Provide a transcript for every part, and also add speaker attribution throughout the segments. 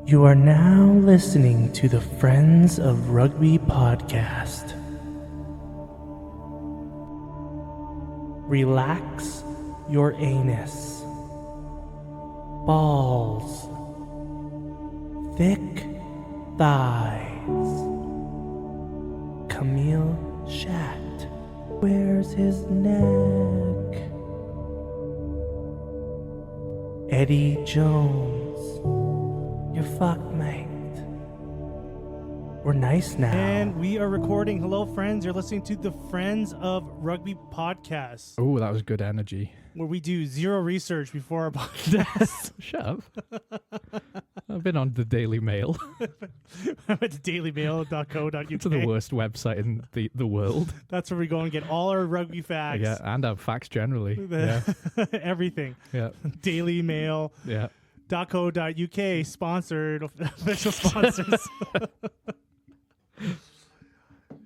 Speaker 1: You are now listening to the Friends of Rugby podcast. Relax your anus. Balls. Thick thighs. Camille Shat. Where's his neck? Eddie Jones. You're fucked, mate. We're nice now.
Speaker 2: And we are recording. Hello, friends. You're listening to the Friends of Rugby podcast.
Speaker 3: Oh, that was good energy.
Speaker 2: Where we do zero research before our podcast.
Speaker 3: Shut up. I've been on the Daily Mail.
Speaker 2: I went to dailymail.co.uk.
Speaker 3: It's the worst website in the world.
Speaker 2: That's where we go and get all our rugby facts.
Speaker 3: Yeah, and our facts generally. Yeah.
Speaker 2: Everything.
Speaker 3: Yeah.
Speaker 2: Dailymail.
Speaker 3: Yeah.
Speaker 2: .co.uk sponsored, official sponsors.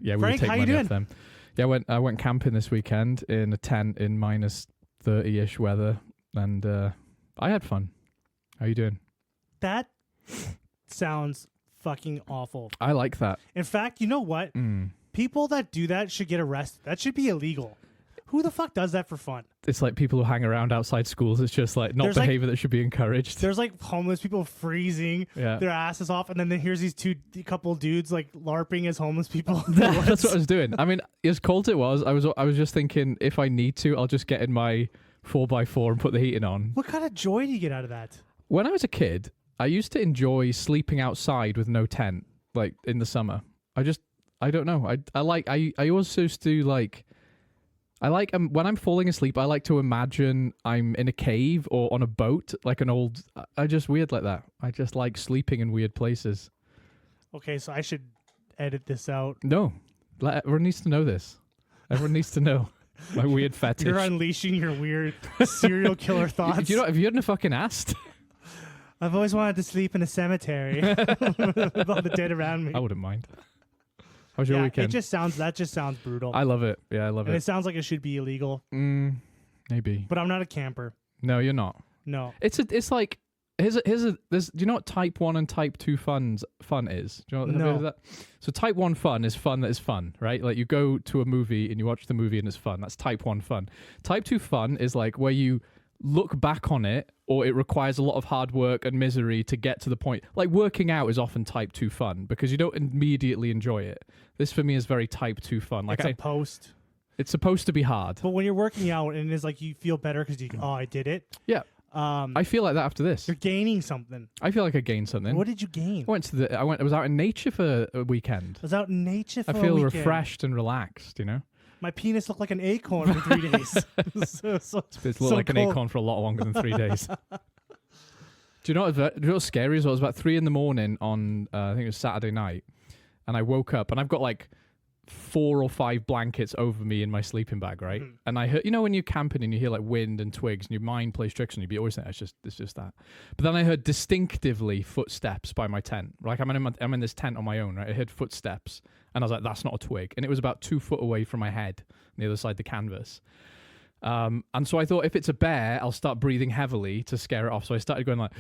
Speaker 3: Yeah, we
Speaker 2: Frank,
Speaker 3: would take
Speaker 2: how you
Speaker 3: money
Speaker 2: doing?
Speaker 3: off them. Yeah, I went camping this weekend in a tent in minus 30-ish weather, and I had fun. How you doing?
Speaker 2: That sounds fucking awful.
Speaker 3: I like that.
Speaker 2: In fact, you know what? People that do that should get arrested. That should be illegal. Who the fuck does that for fun?
Speaker 3: It's like people who hang around outside schools. It's just like not behavior that should be encouraged.
Speaker 2: There's like homeless people freezing their asses off, and then here's these couple dudes like LARPing as homeless people.
Speaker 3: That's what I was doing. I mean, as cold as it was, I was just thinking, if I need to, I'll just get in my 4x4 and put the heating on.
Speaker 2: What kind of joy do you get out of that?
Speaker 3: When I was a kid, I used to enjoy sleeping outside with no tent, like in the summer. I don't know. I also used to like. I like when I'm falling asleep, I like to imagine I'm in a cave or on a boat, like an old. I just weird like that. I just like sleeping in weird places.
Speaker 2: Okay, so I should edit this out.
Speaker 3: No, everyone needs to know this. Everyone needs to know my weird fetish.
Speaker 2: You're unleashing your weird serial killer thoughts.
Speaker 3: If you hadn't fucking asked,
Speaker 2: I've always wanted to sleep in a cemetery with all the dead around me.
Speaker 3: I wouldn't mind. How was your weekend?
Speaker 2: That just sounds brutal.
Speaker 3: I love it. Yeah, I love
Speaker 2: and
Speaker 3: it.
Speaker 2: it sounds like it should be illegal.
Speaker 3: Maybe.
Speaker 2: But I'm not a camper.
Speaker 3: No, you're not.
Speaker 2: No.
Speaker 3: It's like do you know what type 1 and type 2 fun is? Do you know have you heard of that? So type 1 fun is fun that is fun, right? Like you go to a movie and you watch the movie and it's fun. That's type 1 fun. Type 2 fun is like where you look back on it, or it requires a lot of hard work and misery to get to the point. Like working out is often type 2 fun because you don't immediately enjoy it. This for me is very type 2 fun. Like it's supposed to be hard.
Speaker 2: But when you're working out and it's like you feel better because I did it.
Speaker 3: Yeah. I feel like that after this.
Speaker 2: You're gaining something.
Speaker 3: I feel like I gained something.
Speaker 2: What did you gain?
Speaker 3: I was out in nature for a weekend.
Speaker 2: I was out in nature for a
Speaker 3: weekend. I feel
Speaker 2: weekend.
Speaker 3: refreshed and relaxed, you know?
Speaker 2: My penis looked like an acorn for 3 days.
Speaker 3: It's looked like an acorn for a lot longer than 3 days. Do you know what's scary as well? It was about 3 a.m. on, I think it was Saturday night. And I woke up and I've got like 4 or 5 blankets over me in my sleeping bag, right? And I heard, you know, when you're camping and you hear like wind and twigs and your mind plays tricks on you, but you always think it's just that. But then I heard distinctively footsteps by my tent. Like I'm in this tent on my own, right? I heard footsteps and I was like, that's not a twig. And it was about 2 foot away from my head on the other side of the canvas. And so I thought if it's a bear, I'll start breathing heavily to scare it off. So I started going like,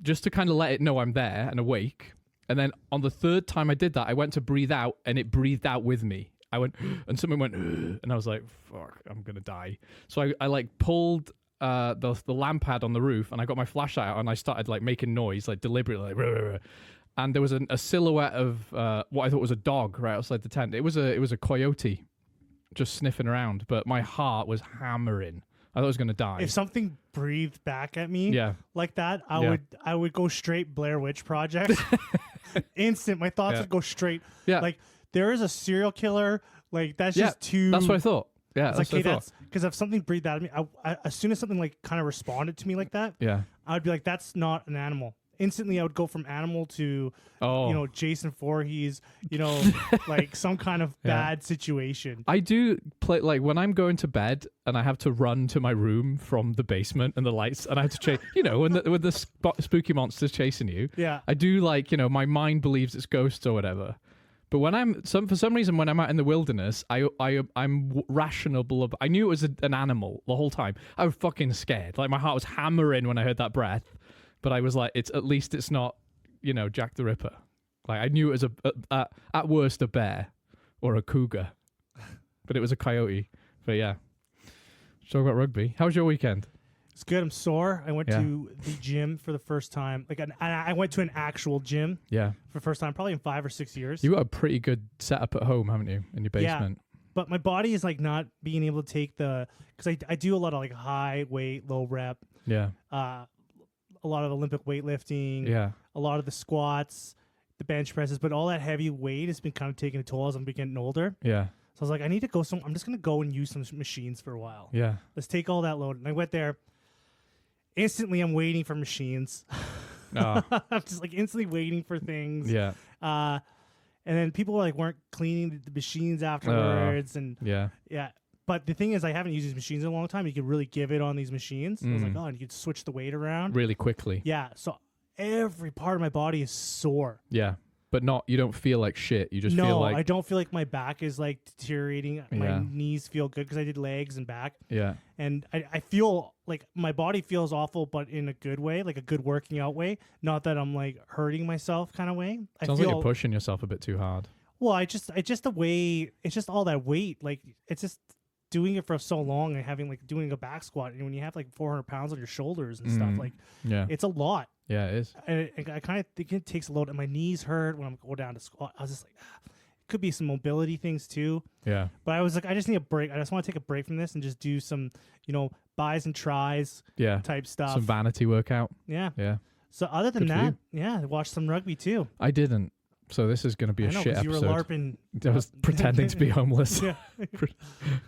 Speaker 3: just to kind of let it know I'm there and awake. And then on the 3rd time I did that, I went to breathe out and it breathed out with me. I went, and something went, and I was like, fuck, I'm going to die. So I like pulled the lamp pad on the roof and I got my flashlight out and I started like making noise, like deliberately, like, and there was a silhouette of what I thought was a dog right outside the tent. It was a coyote just sniffing around, but my heart was hammering. I thought I was going to die.
Speaker 2: If something breathed back at me like that, I would go straight Blair Witch Project. Instant. My thoughts would go straight. Yeah. Like, there is a serial killer. Like, that's just too...
Speaker 3: That's what I thought. Yeah,
Speaker 2: that's what I thought. Because if something breathed out of me, I as soon as something, like, kind of responded to me like that, I would be like, that's not an animal. Instantly, I would go from animal to, Jason Voorhees, like some kind of bad situation.
Speaker 3: I do play, like, when I'm going to bed and I have to run to my room from the basement and the lights, and I have to chase, when the spooky monster's chasing you. Yeah. I do, like, my mind believes it's ghosts or whatever. But when for some reason, when I'm out in the wilderness, I'm rational. I knew it was an animal the whole time. I was fucking scared. Like, my heart was hammering when I heard that breath. But I was like, at least it's not Jack the Ripper. Like I knew it was at worst a bear or a cougar, but it was a coyote. But yeah, let's talk about rugby. How was your weekend?
Speaker 2: It's good. I'm sore. I went to the gym for the first time. I went to an actual gym.
Speaker 3: Yeah.
Speaker 2: For the first time, probably in 5 or 6 years.
Speaker 3: You got a pretty good setup at home, haven't you, in your basement?
Speaker 2: Yeah, but my body is like not being able to take because I do a lot of like high weight, low rep.
Speaker 3: Yeah.
Speaker 2: A lot of Olympic weightlifting.
Speaker 3: Yeah.
Speaker 2: A lot of the squats, the bench presses, but all that heavy weight has been kind of taking a toll as I'm getting older.
Speaker 3: Yeah.
Speaker 2: So I was like, I need to go I'm just going to go and use some machines for a while.
Speaker 3: Yeah.
Speaker 2: Let's take all that load. And I went there. Instantly, I'm waiting for machines. I'm just like instantly waiting for things.
Speaker 3: Yeah.
Speaker 2: And then people weren't cleaning the machines afterwards. And
Speaker 3: yeah.
Speaker 2: But the thing is, I haven't used these machines in a long time. You can really give it on these machines. I was like, and you could switch the weight around
Speaker 3: really quickly.
Speaker 2: Yeah. So every part of my body is sore.
Speaker 3: Yeah. But you don't feel like shit. You just feel like...
Speaker 2: No, I don't feel like my back is like deteriorating. My knees feel good because I did legs and back.
Speaker 3: Yeah.
Speaker 2: And I feel like my body feels awful, but in a good way, like a good working out way. Not that I'm like hurting myself kind of way.
Speaker 3: Sounds like you're pushing yourself a bit too hard.
Speaker 2: Well, it's just the way, it's just all that weight. Like it's just doing it for so long and having doing a back squat. And when you have 400 pounds on your shoulders and stuff, it's a lot.
Speaker 3: Yeah, it is.
Speaker 2: And I kind of think it takes a load, and my knees hurt when I'm going down to squat. I was just like, it could be some mobility things too.
Speaker 3: Yeah.
Speaker 2: But I was like, I just need a break. I just want to take a break from this and just do some, buys and tries type stuff.
Speaker 3: Some vanity workout.
Speaker 2: Yeah.
Speaker 3: Yeah.
Speaker 2: So other than that, I watched some rugby too.
Speaker 3: I didn't. So this is going to be a shit episode.
Speaker 2: You were LARPing.
Speaker 3: I was pretending to be homeless.
Speaker 2: Yeah.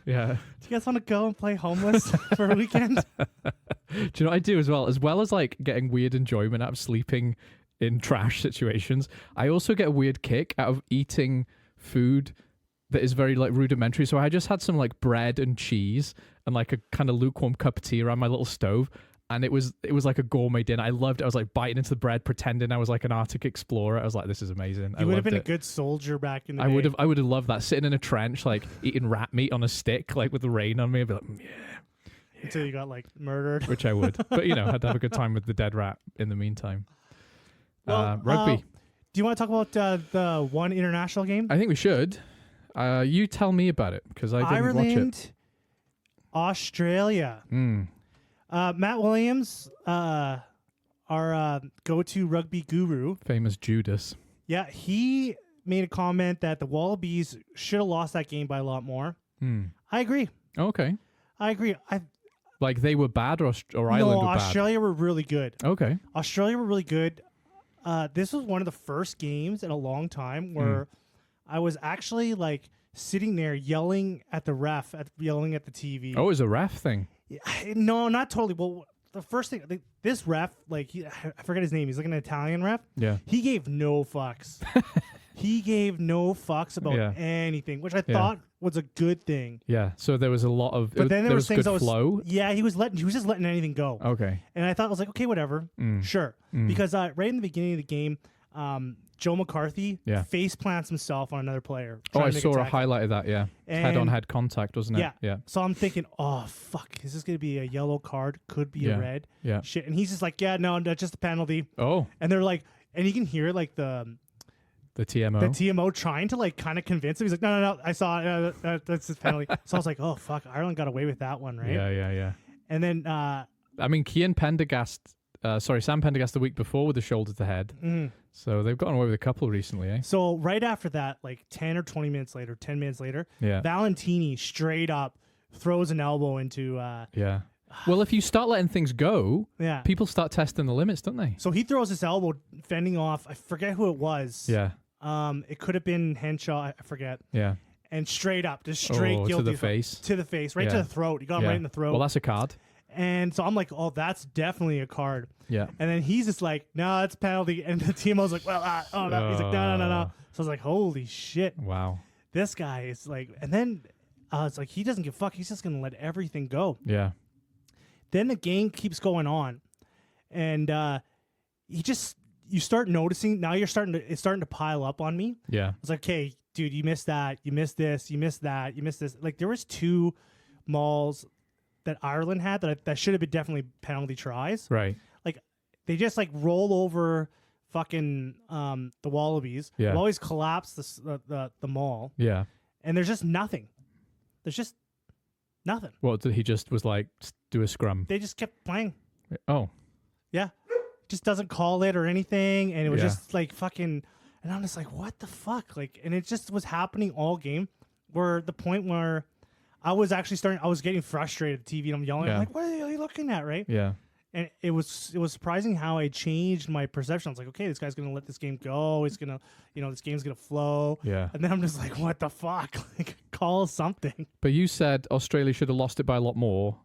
Speaker 3: Yeah.
Speaker 2: Do you guys want to go and play homeless for a weekend?
Speaker 3: Do you know what I do as well? As well as getting weird enjoyment out of sleeping in trash situations, I also get a weird kick out of eating food that is very rudimentary. So I just had some bread and cheese and a kind of lukewarm cup of tea around my little stove. And it was like a gourmet dinner. I loved it. I was biting into the bread, pretending I was an Arctic explorer. I was like, this is amazing.
Speaker 2: You would have been a good soldier back in the day.
Speaker 3: I would have loved that. Sitting in a trench, eating rat meat on a stick, with the rain on me. I'd be like, yeah.
Speaker 2: Until you got murdered.
Speaker 3: Which I would. But, had to have a good time with the dead rat in the meantime. Rugby.
Speaker 2: Do you want to talk about the one international game?
Speaker 3: I think we should. You tell me about it, because I didn't watch it.
Speaker 2: Australia. Matt Williams, our go-to rugby guru.
Speaker 3: Famous Judas.
Speaker 2: Yeah, he made a comment that the Wallabies should have lost that game by a lot more. I agree.
Speaker 3: Okay.
Speaker 2: I agree.
Speaker 3: They were bad or Ireland were bad?
Speaker 2: No, Australia were really good.
Speaker 3: Okay.
Speaker 2: Australia were really good. This was one of the first games in a long time where I was actually sitting there yelling at the ref, yelling at the TV.
Speaker 3: Oh, it was a ref thing?
Speaker 2: No, not totally. Well, the first thing, this ref, I forget his name. He's an Italian ref.
Speaker 3: Yeah.
Speaker 2: He gave no fucks. He gave no fucks about anything, which I thought was a good thing.
Speaker 3: Yeah. So there was a lot of,
Speaker 2: but then there was things
Speaker 3: good flow.
Speaker 2: Yeah, he was just letting anything go.
Speaker 3: Okay.
Speaker 2: And I thought, I was like, okay, whatever, sure, because right in the beginning of the game, Joe McCarthy face plants himself on another player.
Speaker 3: Oh, I saw a highlight of that, yeah. Head-on-head contact, wasn't it?
Speaker 2: Yeah. So I'm thinking, oh, fuck, is this going to be a yellow card? Could be a red.
Speaker 3: Yeah.
Speaker 2: Shit. And he's just like, yeah, no, that's just a penalty.
Speaker 3: Oh.
Speaker 2: And they're like, and you can hear the
Speaker 3: TMO.
Speaker 2: The TMO trying to kind of convince him. He's like, no, I saw it. That's his penalty. So I was like, oh, fuck, Ireland got away with that one, right?
Speaker 3: Yeah.
Speaker 2: And then...
Speaker 3: Sam Pendergast the week before with the shoulder to head. So they've gotten away with a couple recently, eh?
Speaker 2: So right after that, 10 or 20 minutes later, 10 minutes later, Valentini straight up throws an elbow into...
Speaker 3: Well, if you start letting things go, people start testing the limits, don't they?
Speaker 2: So he throws this elbow fending off, I forget who it was.
Speaker 3: Yeah.
Speaker 2: It could have been Henshaw, I forget.
Speaker 3: Yeah.
Speaker 2: And straight up, just straight guilty.
Speaker 3: To the face?
Speaker 2: To the face, right to the throat. He got him right in the throat.
Speaker 3: Well, that's a card.
Speaker 2: And so I'm like, oh, that's definitely a card.
Speaker 3: Yeah.
Speaker 2: And then he's just like, no, it's penalty. And the TMO's like, well, no. He's like, no. So I was like, holy shit.
Speaker 3: Wow.
Speaker 2: This guy is and then it's like, he doesn't give a fuck. He's just going to let everything go.
Speaker 3: Yeah.
Speaker 2: Then the game keeps going on. And you start noticing, now it's starting to pile up on me.
Speaker 3: Yeah.
Speaker 2: It's like, okay, dude, you missed that. You missed this. You missed that. You missed this. There was 2 mauls that Ireland had that should have been definitely penalty tries.
Speaker 3: Right.
Speaker 2: They just roll over fucking the Wallabies.
Speaker 3: Yeah.
Speaker 2: We'll always collapse the mall.
Speaker 3: Yeah.
Speaker 2: And there's just nothing. There's just nothing.
Speaker 3: Well, he just was like, do a scrum.
Speaker 2: They just kept playing.
Speaker 3: Oh.
Speaker 2: Yeah. Just doesn't call it or anything. And it was
Speaker 3: Yeah.
Speaker 2: just like fucking, and I'm just like, what the fuck? Like, and it just was happening all game, where the point where I was actually I was getting frustrated at the TV, and I'm yelling, I'm like, what are you looking at, right?
Speaker 3: Yeah.
Speaker 2: And it was surprising how I changed my perception. I was like, okay, this guy's going to let this game go. He's going to, this game's going to flow.
Speaker 3: Yeah.
Speaker 2: And then I'm just like, what the fuck? Like, call something.
Speaker 3: But you said Australia should have lost it by a lot more.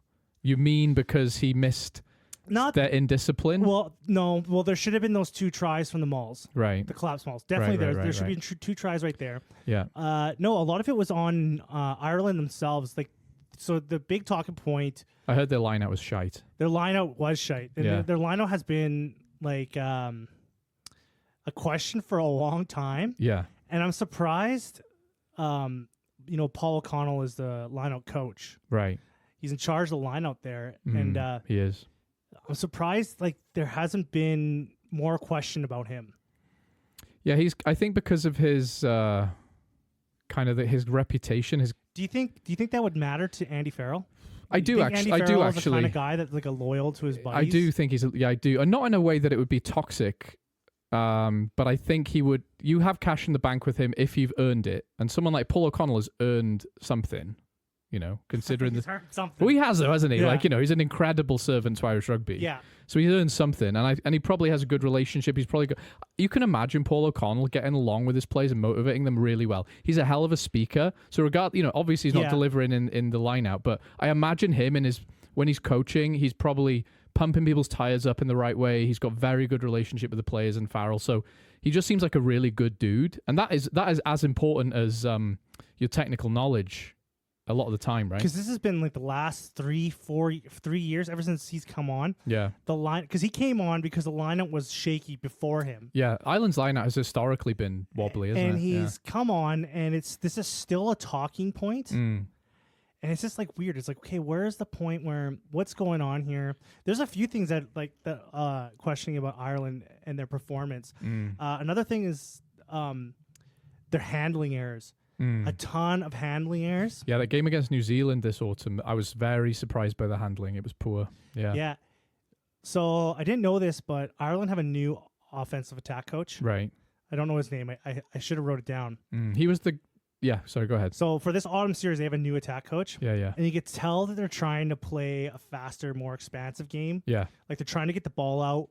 Speaker 3: You mean because he missed their indiscipline?
Speaker 2: Well, no. Well, there should have been those 2 tries from the malls.
Speaker 3: Right.
Speaker 2: The collapse malls. Definitely
Speaker 3: Right,
Speaker 2: there should be 2 tries right there.
Speaker 3: Yeah.
Speaker 2: No, a lot of it was on Ireland themselves. Like, so the big talking point...
Speaker 3: I heard their lineout was shite.
Speaker 2: Their lineout was shite. And their lineout has been, like, a question for a long time.
Speaker 3: Yeah.
Speaker 2: And I'm surprised, Paul O'Connell is the lineout coach.
Speaker 3: Right.
Speaker 2: He's in charge of the lineout there. And
Speaker 3: he is.
Speaker 2: I'm surprised, like, there hasn't been more question about him.
Speaker 3: Yeah, I think because of his his reputation,
Speaker 2: Do you think that would matter to Andy Farrell?
Speaker 3: I do actually.
Speaker 2: Andy Farrell is the kind of guy that's like a loyal to his buddies.
Speaker 3: I do think I do, and not in a way that it would be toxic. But I think he would. You have cash in the bank with him if you've earned it, and someone like Paul O'Connell has earned something. Considering
Speaker 2: he's earned something.
Speaker 3: Well, he has though, hasn't he?
Speaker 2: Yeah.
Speaker 3: Like, he's an incredible servant to Irish rugby.
Speaker 2: Yeah.
Speaker 3: So he's earned something, and he probably has a good relationship. He's probably You can imagine Paul O'Connell getting along with his players and motivating them really well. He's a hell of a speaker. So obviously he's not delivering in the line-out, but I imagine him when he's coaching, he's probably pumping people's tires up in the right way. He's got very good relationship with the players and Farrell. So he just seems like a really good dude, and that is as important as your technical knowledge. A lot of the time, right?
Speaker 2: Because this has been like the last 3 years, ever since he's come on.
Speaker 3: Yeah.
Speaker 2: Because he came on because the lineup was shaky before him.
Speaker 3: Yeah, Ireland's lineup has historically been wobbly, isn't it?
Speaker 2: And he's come on, and this is still a talking point.
Speaker 3: Mm.
Speaker 2: And it's just like weird. It's like, okay, where's the point what's going on here? There's a few things that questioning about Ireland and their performance. Another thing is their handling errors. A ton of handling errors.
Speaker 3: Yeah, that game against New Zealand this autumn, I was very surprised by the handling. It was poor. Yeah.
Speaker 2: Yeah. So I didn't know this, but Ireland have a new offensive attack coach.
Speaker 3: Right.
Speaker 2: I don't know his name. I should have wrote it down.
Speaker 3: He was sorry, go ahead.
Speaker 2: So for this autumn series, they have a new attack coach.
Speaker 3: Yeah.
Speaker 2: And you could tell that they're trying to play a faster, more expansive game.
Speaker 3: Yeah.
Speaker 2: Like they're trying to get the ball out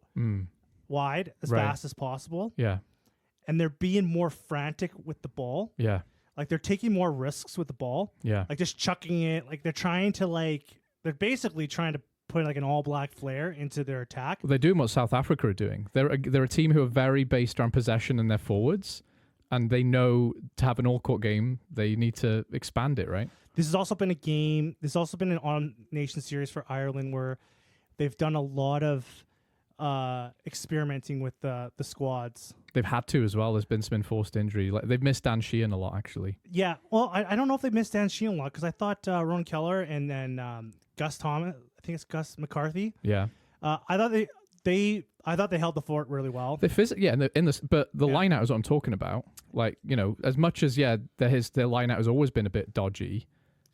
Speaker 2: wide as fast as possible.
Speaker 3: Yeah.
Speaker 2: And they're being more frantic with the ball.
Speaker 3: Yeah.
Speaker 2: Like they're taking more risks with the ball.
Speaker 3: Yeah.
Speaker 2: Like just chucking it. Like they're basically trying to put like an all black flair into their attack.
Speaker 3: Well, they're doing what South Africa are doing. They're a team who are very based on possession and their forwards, and they know to have an all court game, they need to expand it, right?
Speaker 2: This has also been a game. This has also been an on nation series for Ireland where they've done a lot of experimenting with the squads.
Speaker 3: They've had to as well. There's been some enforced injury. Like they've missed Dan Sheehan a lot, actually.
Speaker 2: Yeah. Well, I don't know if they missed Dan Sheehan a lot because I thought Ron Keller and then Gus Thomas. I think it's Gus McCarthy.
Speaker 3: Yeah.
Speaker 2: I thought they held the fort really well.
Speaker 3: But the line out is what I'm talking about. Like, as much as their line out has always been a bit dodgy.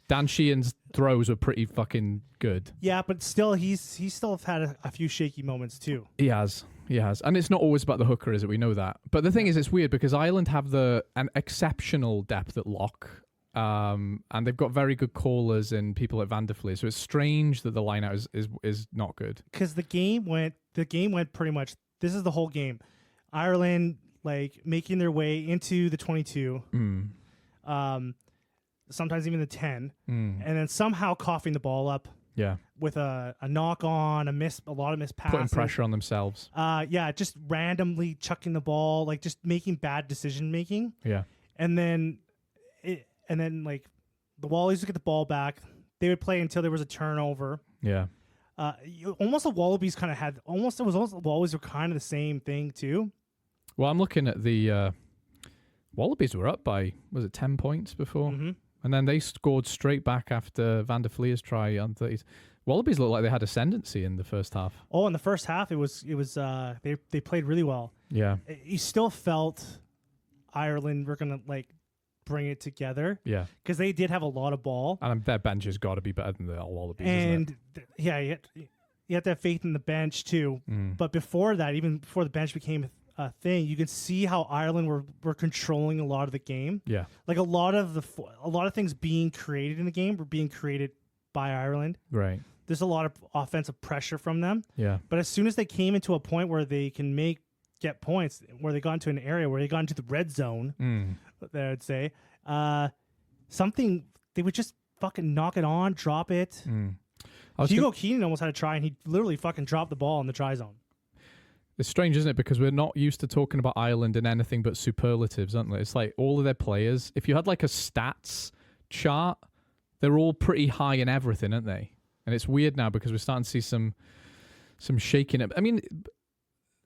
Speaker 3: Dan Sheehan's throws were pretty fucking good.
Speaker 2: Yeah, but still, he's still had a few shaky moments too.
Speaker 3: He has, and it's not always about the hooker, is it? We know that. But the thing is, it's weird because Ireland have an exceptional depth at lock, and they've got very good callers and people like Van der Vliet. So it's strange that the line out is not good. Because
Speaker 2: the game went pretty much. This is the whole game. Ireland like making their way into the 22. Sometimes even the 10, and then somehow coughing the ball up.
Speaker 3: Yeah.
Speaker 2: With a knock on, a lot of missed passes.
Speaker 3: Putting pressure on themselves.
Speaker 2: Just randomly chucking the ball, like just making bad decision making.
Speaker 3: Yeah.
Speaker 2: And then like the Wallabies would get the ball back. They would play until there was a turnover.
Speaker 3: Yeah.
Speaker 2: Almost the Wallabies kind of had the Wallabies were kind of the same thing too.
Speaker 3: Well, I'm looking at the Wallabies were up by 10 points before.
Speaker 2: Mm-hmm.
Speaker 3: And then they scored straight back after Van der Vliet's try on 30s. Wallabies looked like they had ascendancy in the first half.
Speaker 2: Oh, in the first half, it was they played really well.
Speaker 3: Yeah.
Speaker 2: You still felt Ireland were going to like bring it together.
Speaker 3: Yeah.
Speaker 2: Because they did have a lot of ball.
Speaker 3: And their bench has got to be better than the Wallabies,
Speaker 2: and
Speaker 3: isn't it?
Speaker 2: you have to have faith in the bench too. But before that, even before the bench became a thing, you could see how Ireland were controlling a lot of the game.
Speaker 3: Yeah.
Speaker 2: Like a lot of things being created in the game were being created by Ireland.
Speaker 3: Right.
Speaker 2: There's a lot of offensive pressure from them.
Speaker 3: Yeah.
Speaker 2: But as soon as they came into a point where they can get points, where they got into an area where they got into the red zone, I would say, something they would just fucking knock it on, drop it. Hugo Keenan almost had a try, and he literally fucking dropped the ball in the try zone.
Speaker 3: It's strange, isn't it? Because we're not used to talking about Ireland in anything but superlatives, aren't they? It's like all of their players, if you had like a stats chart, they're all pretty high in everything, aren't they? And it's weird now because we're starting to see some shaking up. I mean,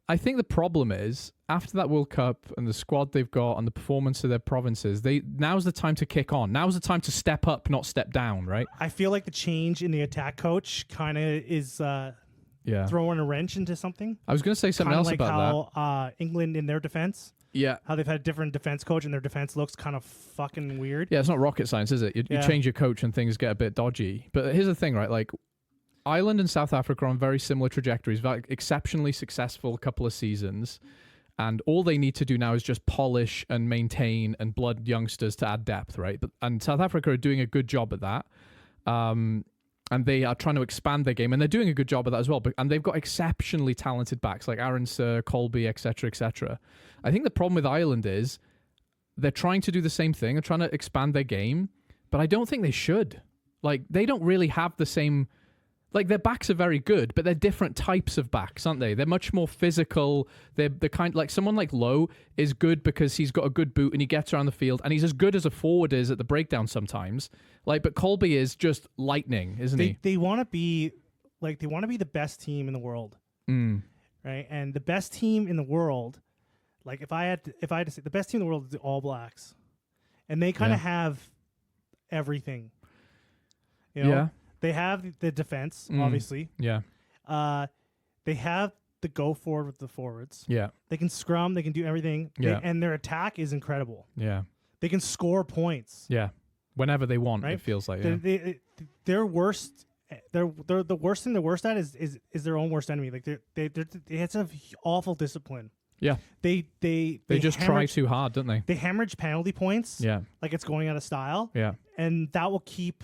Speaker 3: I think the problem is after that World Cup and the squad they've got and the performance of their provinces, now's the time to kick on. Now's the time to step up, not step down, right?
Speaker 2: I feel like the change in the attack coach kind of is throwing a wrench into something.
Speaker 3: I was going to say something else
Speaker 2: like
Speaker 3: about
Speaker 2: how England in their defense.
Speaker 3: Yeah.
Speaker 2: How they've had a different defense coach and their defense looks kind of fucking weird.
Speaker 3: Yeah, it's not rocket science, is it? You change your coach and things get a bit dodgy. But here's the thing, right? Like, Ireland and South Africa are on very similar trajectories, exceptionally successful couple of seasons. And all they need to do now is just polish and maintain and blood youngsters to add depth, right? And South Africa are doing a good job at that. And they are trying to expand their game, and they're doing a good job of that as well. And they've got exceptionally talented backs like Aaron Sir, Colby, etc., etc. I think the problem with Ireland is they're trying to do the same thing. They're trying to expand their game, but I don't think they should. Like, they don't really have the same... Like, their backs are very good, but they're different types of backs, aren't they? They're much more physical. They're the kind... Like, someone like Lowe is good because he's got a good boot and he gets around the field, and he's as good as a forward is at the breakdown sometimes. Like, but Colby is just lightning, isn't he?
Speaker 2: They want to be... Like, they want to be the best team in the world. Right? And the best team in the world... Like, if I had to say, the best team in the world is the All Blacks. And they kind of have everything. You know? Yeah. They have the defense, obviously.
Speaker 3: Yeah.
Speaker 2: They have the go forward with the forwards.
Speaker 3: Yeah.
Speaker 2: They can scrum. They can do everything.
Speaker 3: Yeah.
Speaker 2: And their attack is incredible.
Speaker 3: Yeah.
Speaker 2: They can score points.
Speaker 3: Yeah. Whenever they want,
Speaker 2: right?
Speaker 3: It feels like.
Speaker 2: Their worst. They're the worst thing they're worst at is their own worst enemy. Like they have awful discipline.
Speaker 3: Yeah.
Speaker 2: They
Speaker 3: just try too hard, don't they?
Speaker 2: They hemorrhage penalty points.
Speaker 3: Yeah.
Speaker 2: Like it's going out of style.
Speaker 3: Yeah.
Speaker 2: And that will keep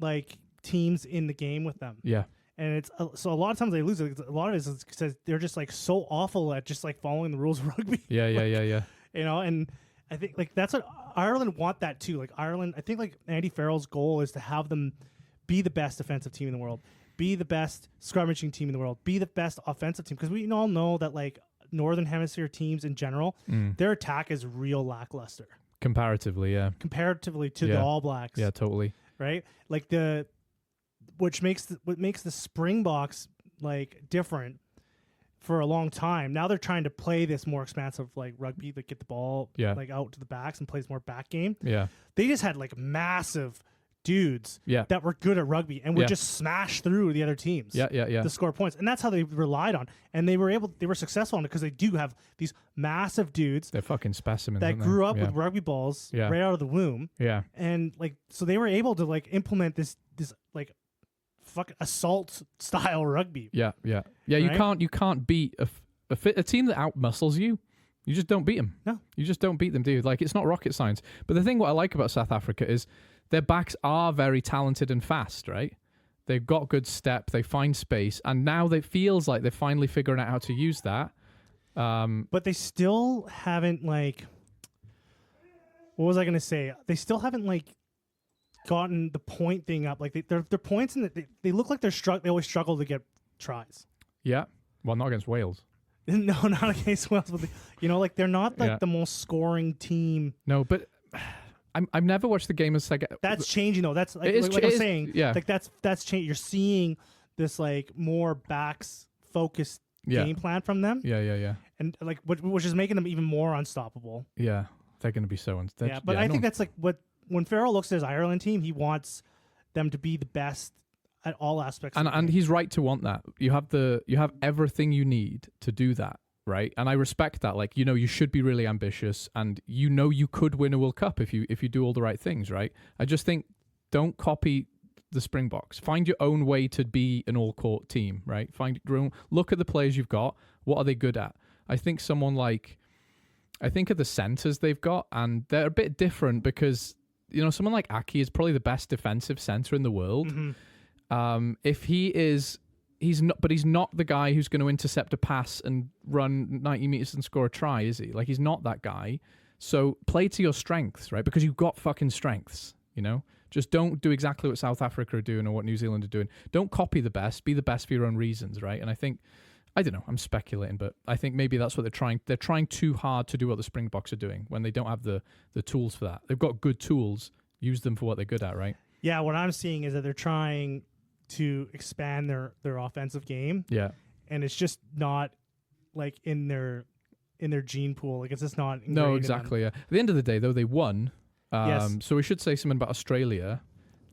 Speaker 2: like teams in the game with them.
Speaker 3: Yeah.
Speaker 2: And it's so a lot of times they lose. A lot of it is because they're just like so awful at just like following the rules of rugby.
Speaker 3: Yeah.
Speaker 2: You know, and I think like that's what Ireland want that too. Like Ireland, I think like Andy Farrell's goal is to have them be the best defensive team in the world, be the best scrummaging team in the world, be the best offensive team. Because we all know that like Northern Hemisphere teams in general, their attack is real lackluster.
Speaker 3: Comparatively, yeah.
Speaker 2: Comparatively to the All Blacks.
Speaker 3: Yeah, totally.
Speaker 2: Right? Like what makes the Springboks like different for a long time. Now they're trying to play this more expansive like rugby, like get the ball like out to the backs and play this more back game.
Speaker 3: Yeah.
Speaker 2: They just had like massive dudes that were good at rugby and would just smash through the other teams to score points. And that's how they relied on. And they were successful on it because they do have these massive dudes.
Speaker 3: They're fucking specimens
Speaker 2: that grew up with rugby balls right out of the womb.
Speaker 3: Yeah.
Speaker 2: And like so they were able to like implement this like fucking assault style rugby.
Speaker 3: Yeah. Right? You can't beat a team that outmuscles you. You just don't beat them.
Speaker 2: No.
Speaker 3: You just don't beat them, dude. Like, it's not rocket science. But the thing what I like about South Africa is their backs are very talented and fast, right? They've got good step. They find space. And now it feels like they're finally figuring out how to use that.
Speaker 2: But they still haven't, like... What was I going to say? They still haven't, like, gotten the point thing up. Like, their points, they look like they always struggle to get tries. Yeah.
Speaker 3: Well, not against Wales.
Speaker 2: No, not against Wales. But like they're not like the most scoring team.
Speaker 3: No, but I've never watched the game as like
Speaker 2: that's changing though. That's like I'm saying. Yeah, like that's changing. You're seeing this like more backs focused game plan from them.
Speaker 3: Yeah.
Speaker 2: And like which is making them even more unstoppable.
Speaker 3: Yeah, they're going to be so
Speaker 2: unstoppable. Yeah, but I think that's like when Farrell looks at his Ireland team, he wants them to be the best at all aspects.
Speaker 3: And he's right to want that. You have everything you need to do that. right? And I respect that. Like, you know, you should be really ambitious, and you know you could win a World Cup if you do all the right things, right? I just think don't copy the Springboks. Find your own way to be an all-court team, right? Find your own. Look at the players you've got. What are they good at? I think of the centers they've got, and they're a bit different because, you know, someone like Aki is probably the best defensive center in the world. If he's not the guy who's going to intercept a pass and run 90 meters and score a try, is he? Like, he's not that guy. So play to your strengths, right? Because you've got fucking strengths, you know? Just don't do exactly what South Africa are doing or what New Zealand are doing. Don't copy the best. Be the best for your own reasons, right? And I think, I don't know, I'm speculating, but I think maybe that's what they're trying. They're trying too hard to do what the Springboks are doing when they don't have the tools for that. They've got good tools. Use them for what they're good at, right?
Speaker 2: Yeah, what I'm seeing is that they're trying to expand their offensive game.
Speaker 3: Yeah.
Speaker 2: And it's just not like in their gene pool. Like, it's just not.
Speaker 3: No, exactly. Yeah. At the end of the day, though, they won.
Speaker 2: Yes.
Speaker 3: So we should say something about Australia.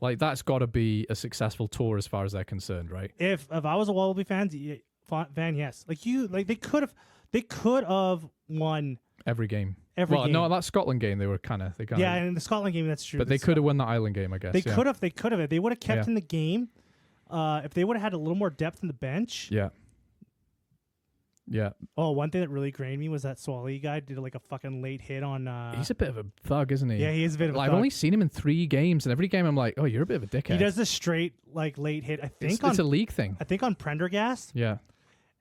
Speaker 3: Like, that's got to be a successful tour as far as they're concerned, right?
Speaker 2: If I was a Wallaby fan, yes. They could have won
Speaker 3: every game.
Speaker 2: Game.
Speaker 3: No, that Scotland game
Speaker 2: yeah, and in the Scotland game that's true.
Speaker 3: But they could have won that Ireland game, I guess.
Speaker 2: They could have. They would have kept in the game. If they would have had a little more depth in the bench.
Speaker 3: Yeah. Yeah.
Speaker 2: Oh, one thing that really grained me was that Swali guy did like a fucking late hit on.
Speaker 3: He's a bit of a thug, isn't he?
Speaker 2: Yeah, he is a bit of a thug.
Speaker 3: I've only seen him in 3 games, and every game I'm like, oh, you're a bit of a dickhead.
Speaker 2: He does this straight like late hit. I think
Speaker 3: it's a league thing.
Speaker 2: I think on Prendergast.
Speaker 3: Yeah.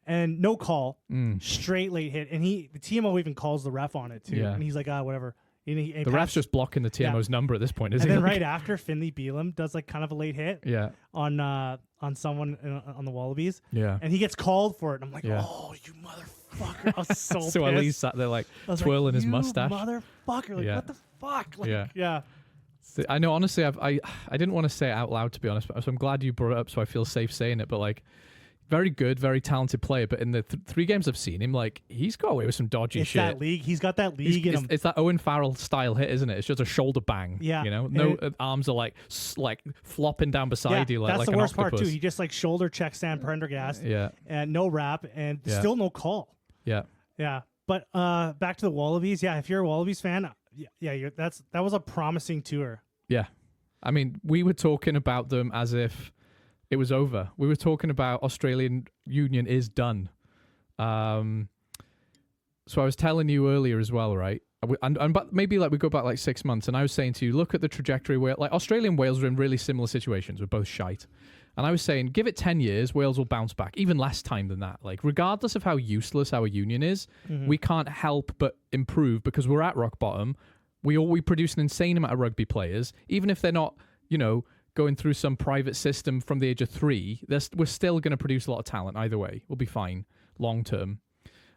Speaker 2: And no call, straight late hit, and the TMO even calls the ref on it too, and he's like, whatever. And
Speaker 3: the ref's just blocking the TMO's number at this point, isn't he?
Speaker 2: And then right after, Finley Beelum does like kind of a late hit, on someone on the Wallabies, and he gets called for it, and I'm like, oh, you motherfucker! I was so
Speaker 3: so at least sat there like twirling his mustache,
Speaker 2: motherfucker! Like, what the fuck? Like, yeah.
Speaker 3: I know. Honestly, I didn't want to say it out loud, to be honest, so I'm glad you brought it up, so I feel safe saying it. But like, very good, very talented player, but in the 3 games I've seen him, like, he's got away with some dodgy shit.
Speaker 2: That league. He's got that league in him.
Speaker 3: It's that Owen Farrell style hit, isn't it? It's just a shoulder bang.
Speaker 2: Yeah.
Speaker 3: You know, no arms are like flopping down beside you like
Speaker 2: that's
Speaker 3: an
Speaker 2: the worst
Speaker 3: octopus.
Speaker 2: part too. He just like shoulder checks Stan Prendergast.
Speaker 3: Yeah.
Speaker 2: And no wrap and still no call.
Speaker 3: Yeah.
Speaker 2: Yeah. But back to the Wallabies. Yeah, if you're a Wallabies fan, that was a promising tour.
Speaker 3: Yeah. I mean, we were talking about them as if it was over. We were talking about Australian Union is done. So I was telling you earlier as well, right? But maybe like we go back like 6 months, and I was saying to you, look at the trajectory where like Australia and Wales are in really similar situations. We're both shite. And I was saying, give it 10 years, Wales will bounce back, even less time than that. Like, regardless of how useless our union is, we can't help but improve because we're at rock bottom. We produce an insane amount of rugby players, even if they're not, you know, going through some private system from the age of 3, we're still going to produce a lot of talent either way. We'll be fine long term.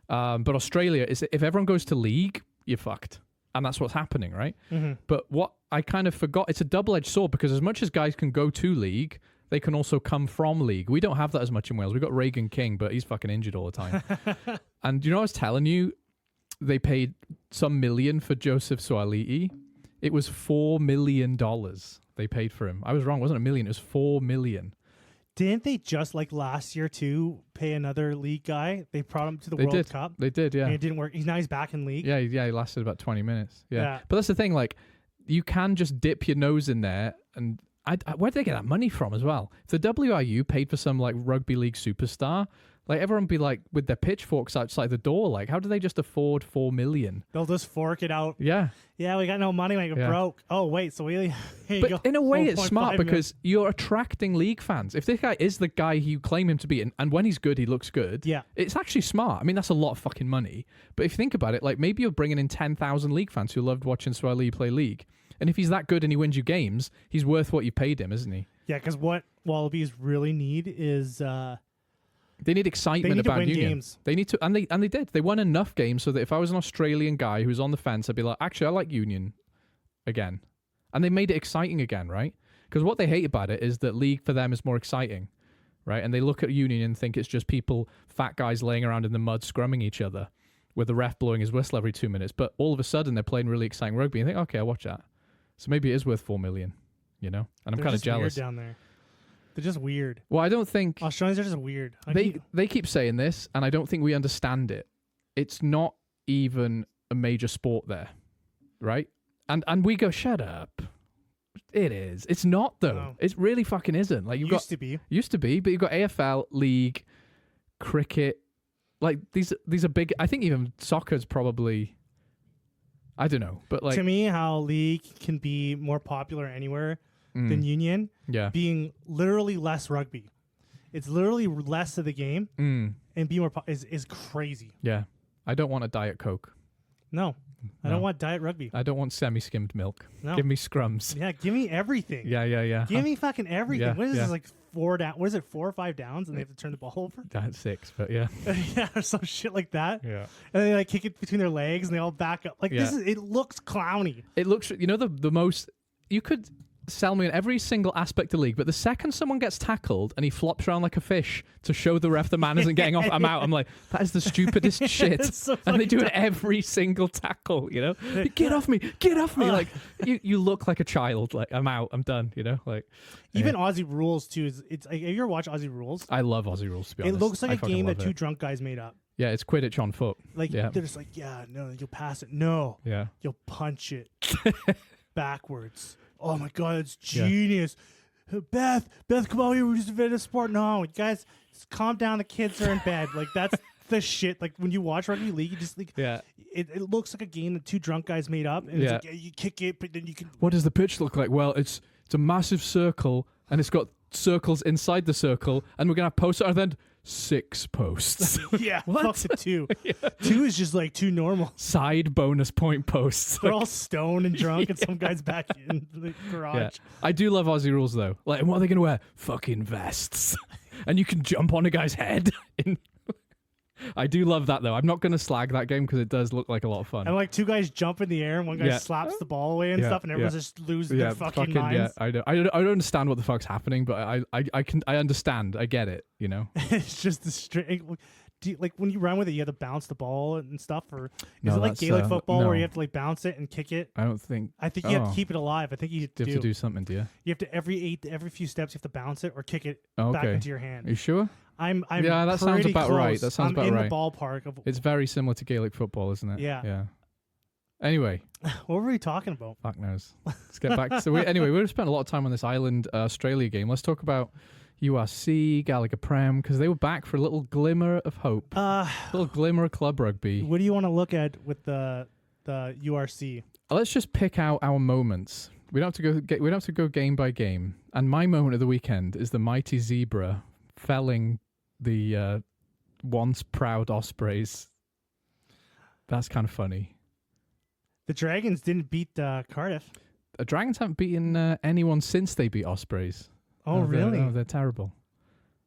Speaker 3: But Australia, if everyone goes to league, you're fucked. And that's what's happening, right? But what I kind of forgot, it's a double-edged sword because as much as guys can go to league, they can also come from league. We don't have that as much in Wales. We've got Reagan King, but he's fucking injured all the time. And you know what I was telling you? They paid some million for Joseph Suaalii. It was $4 million they paid for him. I was wrong. It wasn't $1 million. It was $4 million.
Speaker 2: Didn't they just like last year too pay another league guy? They brought him to the World Cup.
Speaker 3: They did, yeah.
Speaker 2: And it didn't work. Now he's back in league.
Speaker 3: Yeah, he lasted about 20 minutes. Yeah. But that's the thing, like, you can just dip your nose in there, and where'd they get that money from as well? If the WRU paid for some like rugby league superstar, like everyone would be like with their pitchforks outside the door. Like, how do they just afford $4 million?
Speaker 2: They'll just fork it out.
Speaker 3: Yeah.
Speaker 2: Yeah, we got no money. We get broke. Oh wait, so we.
Speaker 3: But in a way, it's smart because you're attracting league fans. If this guy is the guy you claim him to be, and when he's good, he looks good.
Speaker 2: Yeah.
Speaker 3: It's actually smart. I mean, that's a lot of fucking money. But if you think about it, like maybe you're bringing in 10,000 league fans who loved watching Suaalii play league. And if he's that good and he wins you games, he's worth what you paid him, isn't he?
Speaker 2: Yeah, because what Wallabies really need is
Speaker 3: they need excitement about Union.
Speaker 2: Games.
Speaker 3: They need to, and they did. They won enough games so that if I was an Australian guy who was on the fence, I'd be like, actually, I like Union again, and they made it exciting again, right? Because what they hate about it is that league for them is more exciting, right? And they look at Union and think it's just people, fat guys laying around in the mud scrumming each other with the ref blowing his whistle every 2 minutes. But all of a sudden, they're playing really exciting rugby, and think, okay, I'll watch that. So maybe it is worth $4 million, you know? And I'm kind of jealous.
Speaker 2: Weird down there. They're just weird.
Speaker 3: Well, I don't think
Speaker 2: Australians are just weird.
Speaker 3: They keep saying this, and I don't think we understand it. it's not even a major sport there, right? And we go, shut up. It is. It's not though. No. It really fucking isn't. Like used to be, but you've got AFL, league, cricket. Like these are big. I think even soccer's probably. I don't know, but like
Speaker 2: to me, how league can be more popular anywhere than union.
Speaker 3: Yeah,
Speaker 2: being literally less rugby. It's literally less of the game and be more is crazy.
Speaker 3: Yeah, I don't want a Diet Coke.
Speaker 2: No. I don't want diet rugby.
Speaker 3: I don't want semi-skimmed milk.
Speaker 2: No.
Speaker 3: Give me scrums.
Speaker 2: Yeah, give me everything.
Speaker 3: Yeah.
Speaker 2: Give me fucking everything. Yeah, what is this, like 4 down? What is it, 4 or 5 downs, and they have to turn the ball over?
Speaker 3: That's 6, but yeah.
Speaker 2: Yeah, or some shit like that.
Speaker 3: Yeah.
Speaker 2: And they like kick it between their legs, and they all back up. Like it looks clowny.
Speaker 3: It looks, the most, you could sell me in every single aspect of league, but the second someone gets tackled and he flops around like a fish to show the ref the man isn't getting off, I'm out. I'm like, that is the stupidest shit. So and they do it every single tackle, Get off me. Like you look like a child. Like I'm out. I'm done. Like
Speaker 2: even Aussie Rules too. It's like, have you ever watched Aussie Rules?
Speaker 3: I love Aussie Rules. To be honest,
Speaker 2: it looks like a game that 2 drunk guys made up.
Speaker 3: Yeah, it's Quidditch on foot.
Speaker 2: Like they're just like, no, you'll pass it. No, you'll punch it backwards. Oh my God, it's genius. Yeah. Beth, come out here. We're just inventing a sport. No, guys, just calm down. The kids are in bed. Like, that's the shit. Like, when you watch rugby league, you just like, it looks like a game that 2 drunk guys made up. And it's like, you kick it, but then you can.
Speaker 3: What does the pitch look like? Well, it's a massive circle, and it's got circles inside the circle, and we're going to have posts and then 6 posts.
Speaker 2: Yeah, fuck the 2. 2 is just like too normal.
Speaker 3: Side bonus point posts.
Speaker 2: They're all stoned and drunk, and some guy's back in the garage.
Speaker 3: Yeah. I do love Aussie Rules though. Like, and what are they going to wear? Fucking vests, and you can jump on a guy's head. I do love that though. I'm not going to slag that game because it does look like a lot of fun.
Speaker 2: And like 2 guys jump in the air, and one guy slaps the ball away and stuff, and everyone's just losing their fucking minds.
Speaker 3: Yeah, I don't understand what the fuck's happening, but I understand. I get it.
Speaker 2: It's just the straight. Like when you run with it, you have to bounce the ball and stuff, or is it like Gaelic football where you have to like bounce it and kick it?
Speaker 3: I don't think.
Speaker 2: I think you have to keep it alive. I think you have to
Speaker 3: do something, do you?
Speaker 2: You have to every few steps you have to bounce it or kick it back into your hand.
Speaker 3: Are you sure?
Speaker 2: I'm
Speaker 3: yeah, that sounds about
Speaker 2: close.
Speaker 3: right. That sounds about right.
Speaker 2: I'm in the ballpark of.
Speaker 3: It's very similar to Gaelic football, isn't it?
Speaker 2: Yeah.
Speaker 3: Anyway,
Speaker 2: what were we talking about?
Speaker 3: Fuck knows. Let's get back. We've spent a lot of time on this Ireland Australia game. Let's talk about URC, Gallagher Prem, because they were back for a little glimmer of hope, a little glimmer of club rugby.
Speaker 2: What do you want to look at with the URC?
Speaker 3: Let's just pick out our moments. We don't have to go game by game. And my moment of the weekend is the mighty Zebra felling the once proud Ospreys. That's kind of funny.
Speaker 2: The Dragons didn't beat Cardiff.
Speaker 3: The Dragons haven't beaten anyone since they beat Ospreys.
Speaker 2: Oh, really?
Speaker 3: They're terrible.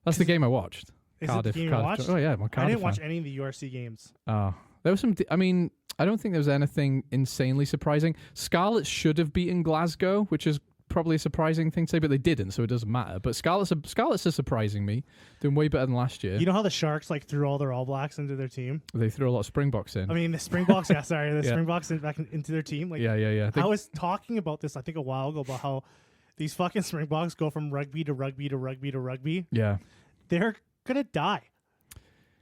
Speaker 3: That's the game I watched.
Speaker 2: Is
Speaker 3: Cardiff.
Speaker 2: It the game you watched?
Speaker 3: Oh, yeah.
Speaker 2: I didn't watch any of the URC games.
Speaker 3: There was some... I don't think there was anything insanely surprising. Scarlets should have beaten Glasgow, which is probably a surprising thing to say, but they didn't, so it doesn't matter. But Scarlets are surprising me. Doing way better than last year.
Speaker 2: You know how the Sharks threw all their All Blacks into their team?
Speaker 3: They threw a lot of Springboks in.
Speaker 2: I mean, the Springboks, Springboks into their team. Like,
Speaker 3: yeah.
Speaker 2: I was talking about this, I think, a while ago, about how these fucking Springboks go from rugby to rugby to rugby to rugby.
Speaker 3: Yeah.
Speaker 2: They're going to die.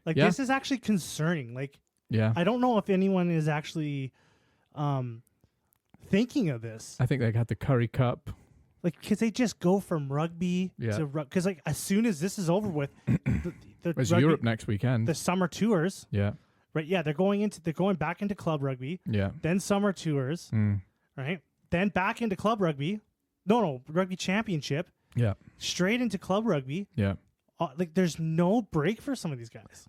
Speaker 2: Like, this is actually concerning. Like, I don't know if anyone is actually thinking of this.
Speaker 3: I think they had the Curry Cup.
Speaker 2: Like, because they just go from rugby to rugby. Because, like, as soon as this is over with,
Speaker 3: it's Europe next weekend.
Speaker 2: The summer tours.
Speaker 3: Yeah.
Speaker 2: Right. Yeah. They're going back into club rugby.
Speaker 3: Yeah.
Speaker 2: Then summer tours. Right. Then back into club rugby. No, rugby championship.
Speaker 3: Yeah.
Speaker 2: Straight into club rugby.
Speaker 3: Yeah.
Speaker 2: Like, there's no break for some of these guys.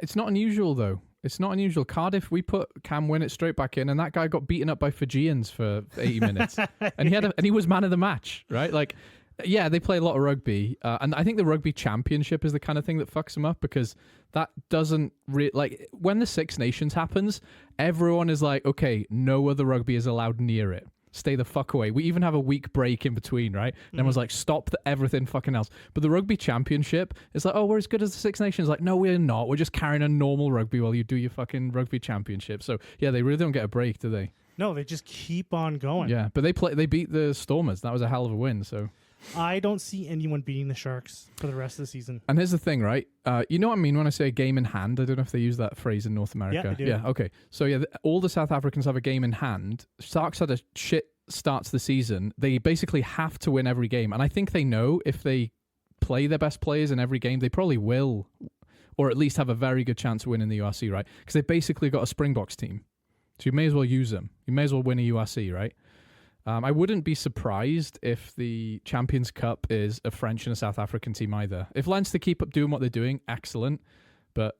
Speaker 3: It's not unusual though. It's not unusual. Cardiff, we put Cam Winnett straight back in, and that guy got beaten up by Fijians for 80 minutes, and he was man of the match, right? Like, yeah, they play a lot of rugby, and I think the rugby championship is the kind of thing that fucks them up, because that doesn't like when the Six Nations happens, everyone is like, okay, no other rugby is allowed near it. Stay the fuck away. We even have a week break in between, right? And everyone's like, stop everything fucking else. But the rugby championship, it's like, oh, we're as good as the Six Nations. Like, no, we're not. We're just carrying a normal rugby while you do your fucking rugby championship. So, yeah, they really don't get a break, do they?
Speaker 2: No, they just keep on going.
Speaker 3: Yeah, but they beat the Stormers. That was a hell of a win, so...
Speaker 2: I don't see anyone beating the Sharks for the rest of the season.
Speaker 3: And here's the thing, right? You know what I mean when I say a game in hand? I don't know if they use that phrase in North America.
Speaker 2: Yeah, they do.
Speaker 3: Yeah, okay. So, yeah, all the South Africans have a game in hand. Sharks had a shit start to the season. They basically have to win every game. And I think they know if they play their best players in every game, they probably will, or at least have a very good chance of winning the URC, right? Because they've basically got a Springboks team. So you may as well use them. You may as well win a URC, right? I wouldn't be surprised if the Champions Cup is a French and a South African team either. If Leinster keep up doing what they're doing, excellent. But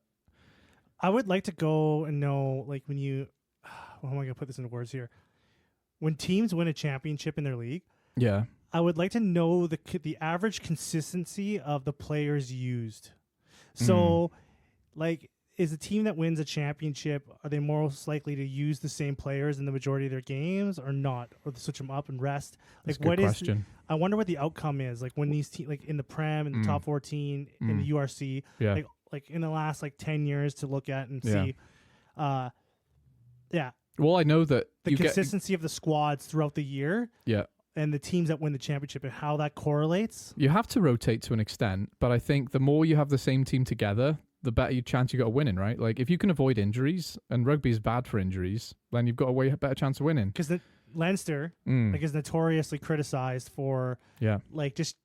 Speaker 2: I would like to go and know, like, when you... How am I going to put this into words here? When teams win a championship in their league,
Speaker 3: yeah,
Speaker 2: I would like to know the average consistency of the players used. So, like... Is a team that wins a championship, are they most likely to use the same players in the majority of their games or not? Or to switch them up and rest? Like,
Speaker 3: that's a good question.
Speaker 2: I wonder what the outcome is. Like, when these teams, like in the Prem, in the top 14, in the URC, like in the last, 10 years to look at and see. Yeah.
Speaker 3: Well, I know that
Speaker 2: the consistency of the squads throughout the year.
Speaker 3: Yeah.
Speaker 2: And the teams that win the championship and how that correlates.
Speaker 3: You have to rotate to an extent, but I think the more you have the same team together, the better chance you got of winning, right? Like, if you can avoid injuries, and rugby is bad for injuries, then you've got a way better chance of winning.
Speaker 2: Because the Leinster is notoriously criticized for just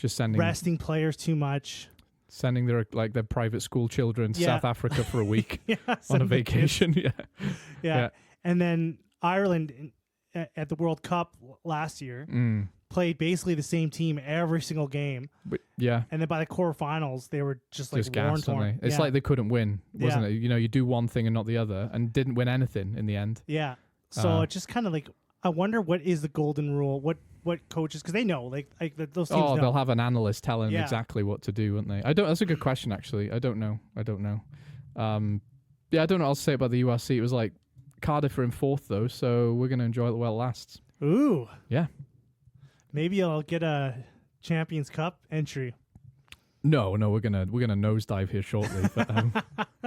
Speaker 3: sending
Speaker 2: resting players too much,
Speaker 3: sending their private school children to South Africa for a week on a vacation.
Speaker 2: yeah. And then Ireland at the World Cup last year played basically the same team every single game.
Speaker 3: But, yeah.
Speaker 2: And then by the quarterfinals, they were just
Speaker 3: gassed,
Speaker 2: torn.
Speaker 3: It's like they couldn't win, wasn't it? You know, you do one thing and not the other, and didn't win anything in the end.
Speaker 2: Yeah. So it's just kind of I wonder what is the golden rule? What coaches, because they know, those teams know.
Speaker 3: They'll have an analyst telling them exactly what to do, won't they? That's a good question, actually. I don't know. I don't know what else to say about the URC. It was like Cardiff are in fourth, though, so we're going to enjoy it while it lasts.
Speaker 2: Ooh.
Speaker 3: Yeah.
Speaker 2: Maybe I'll get a Champions Cup entry.
Speaker 3: No, we're gonna nosedive here shortly, but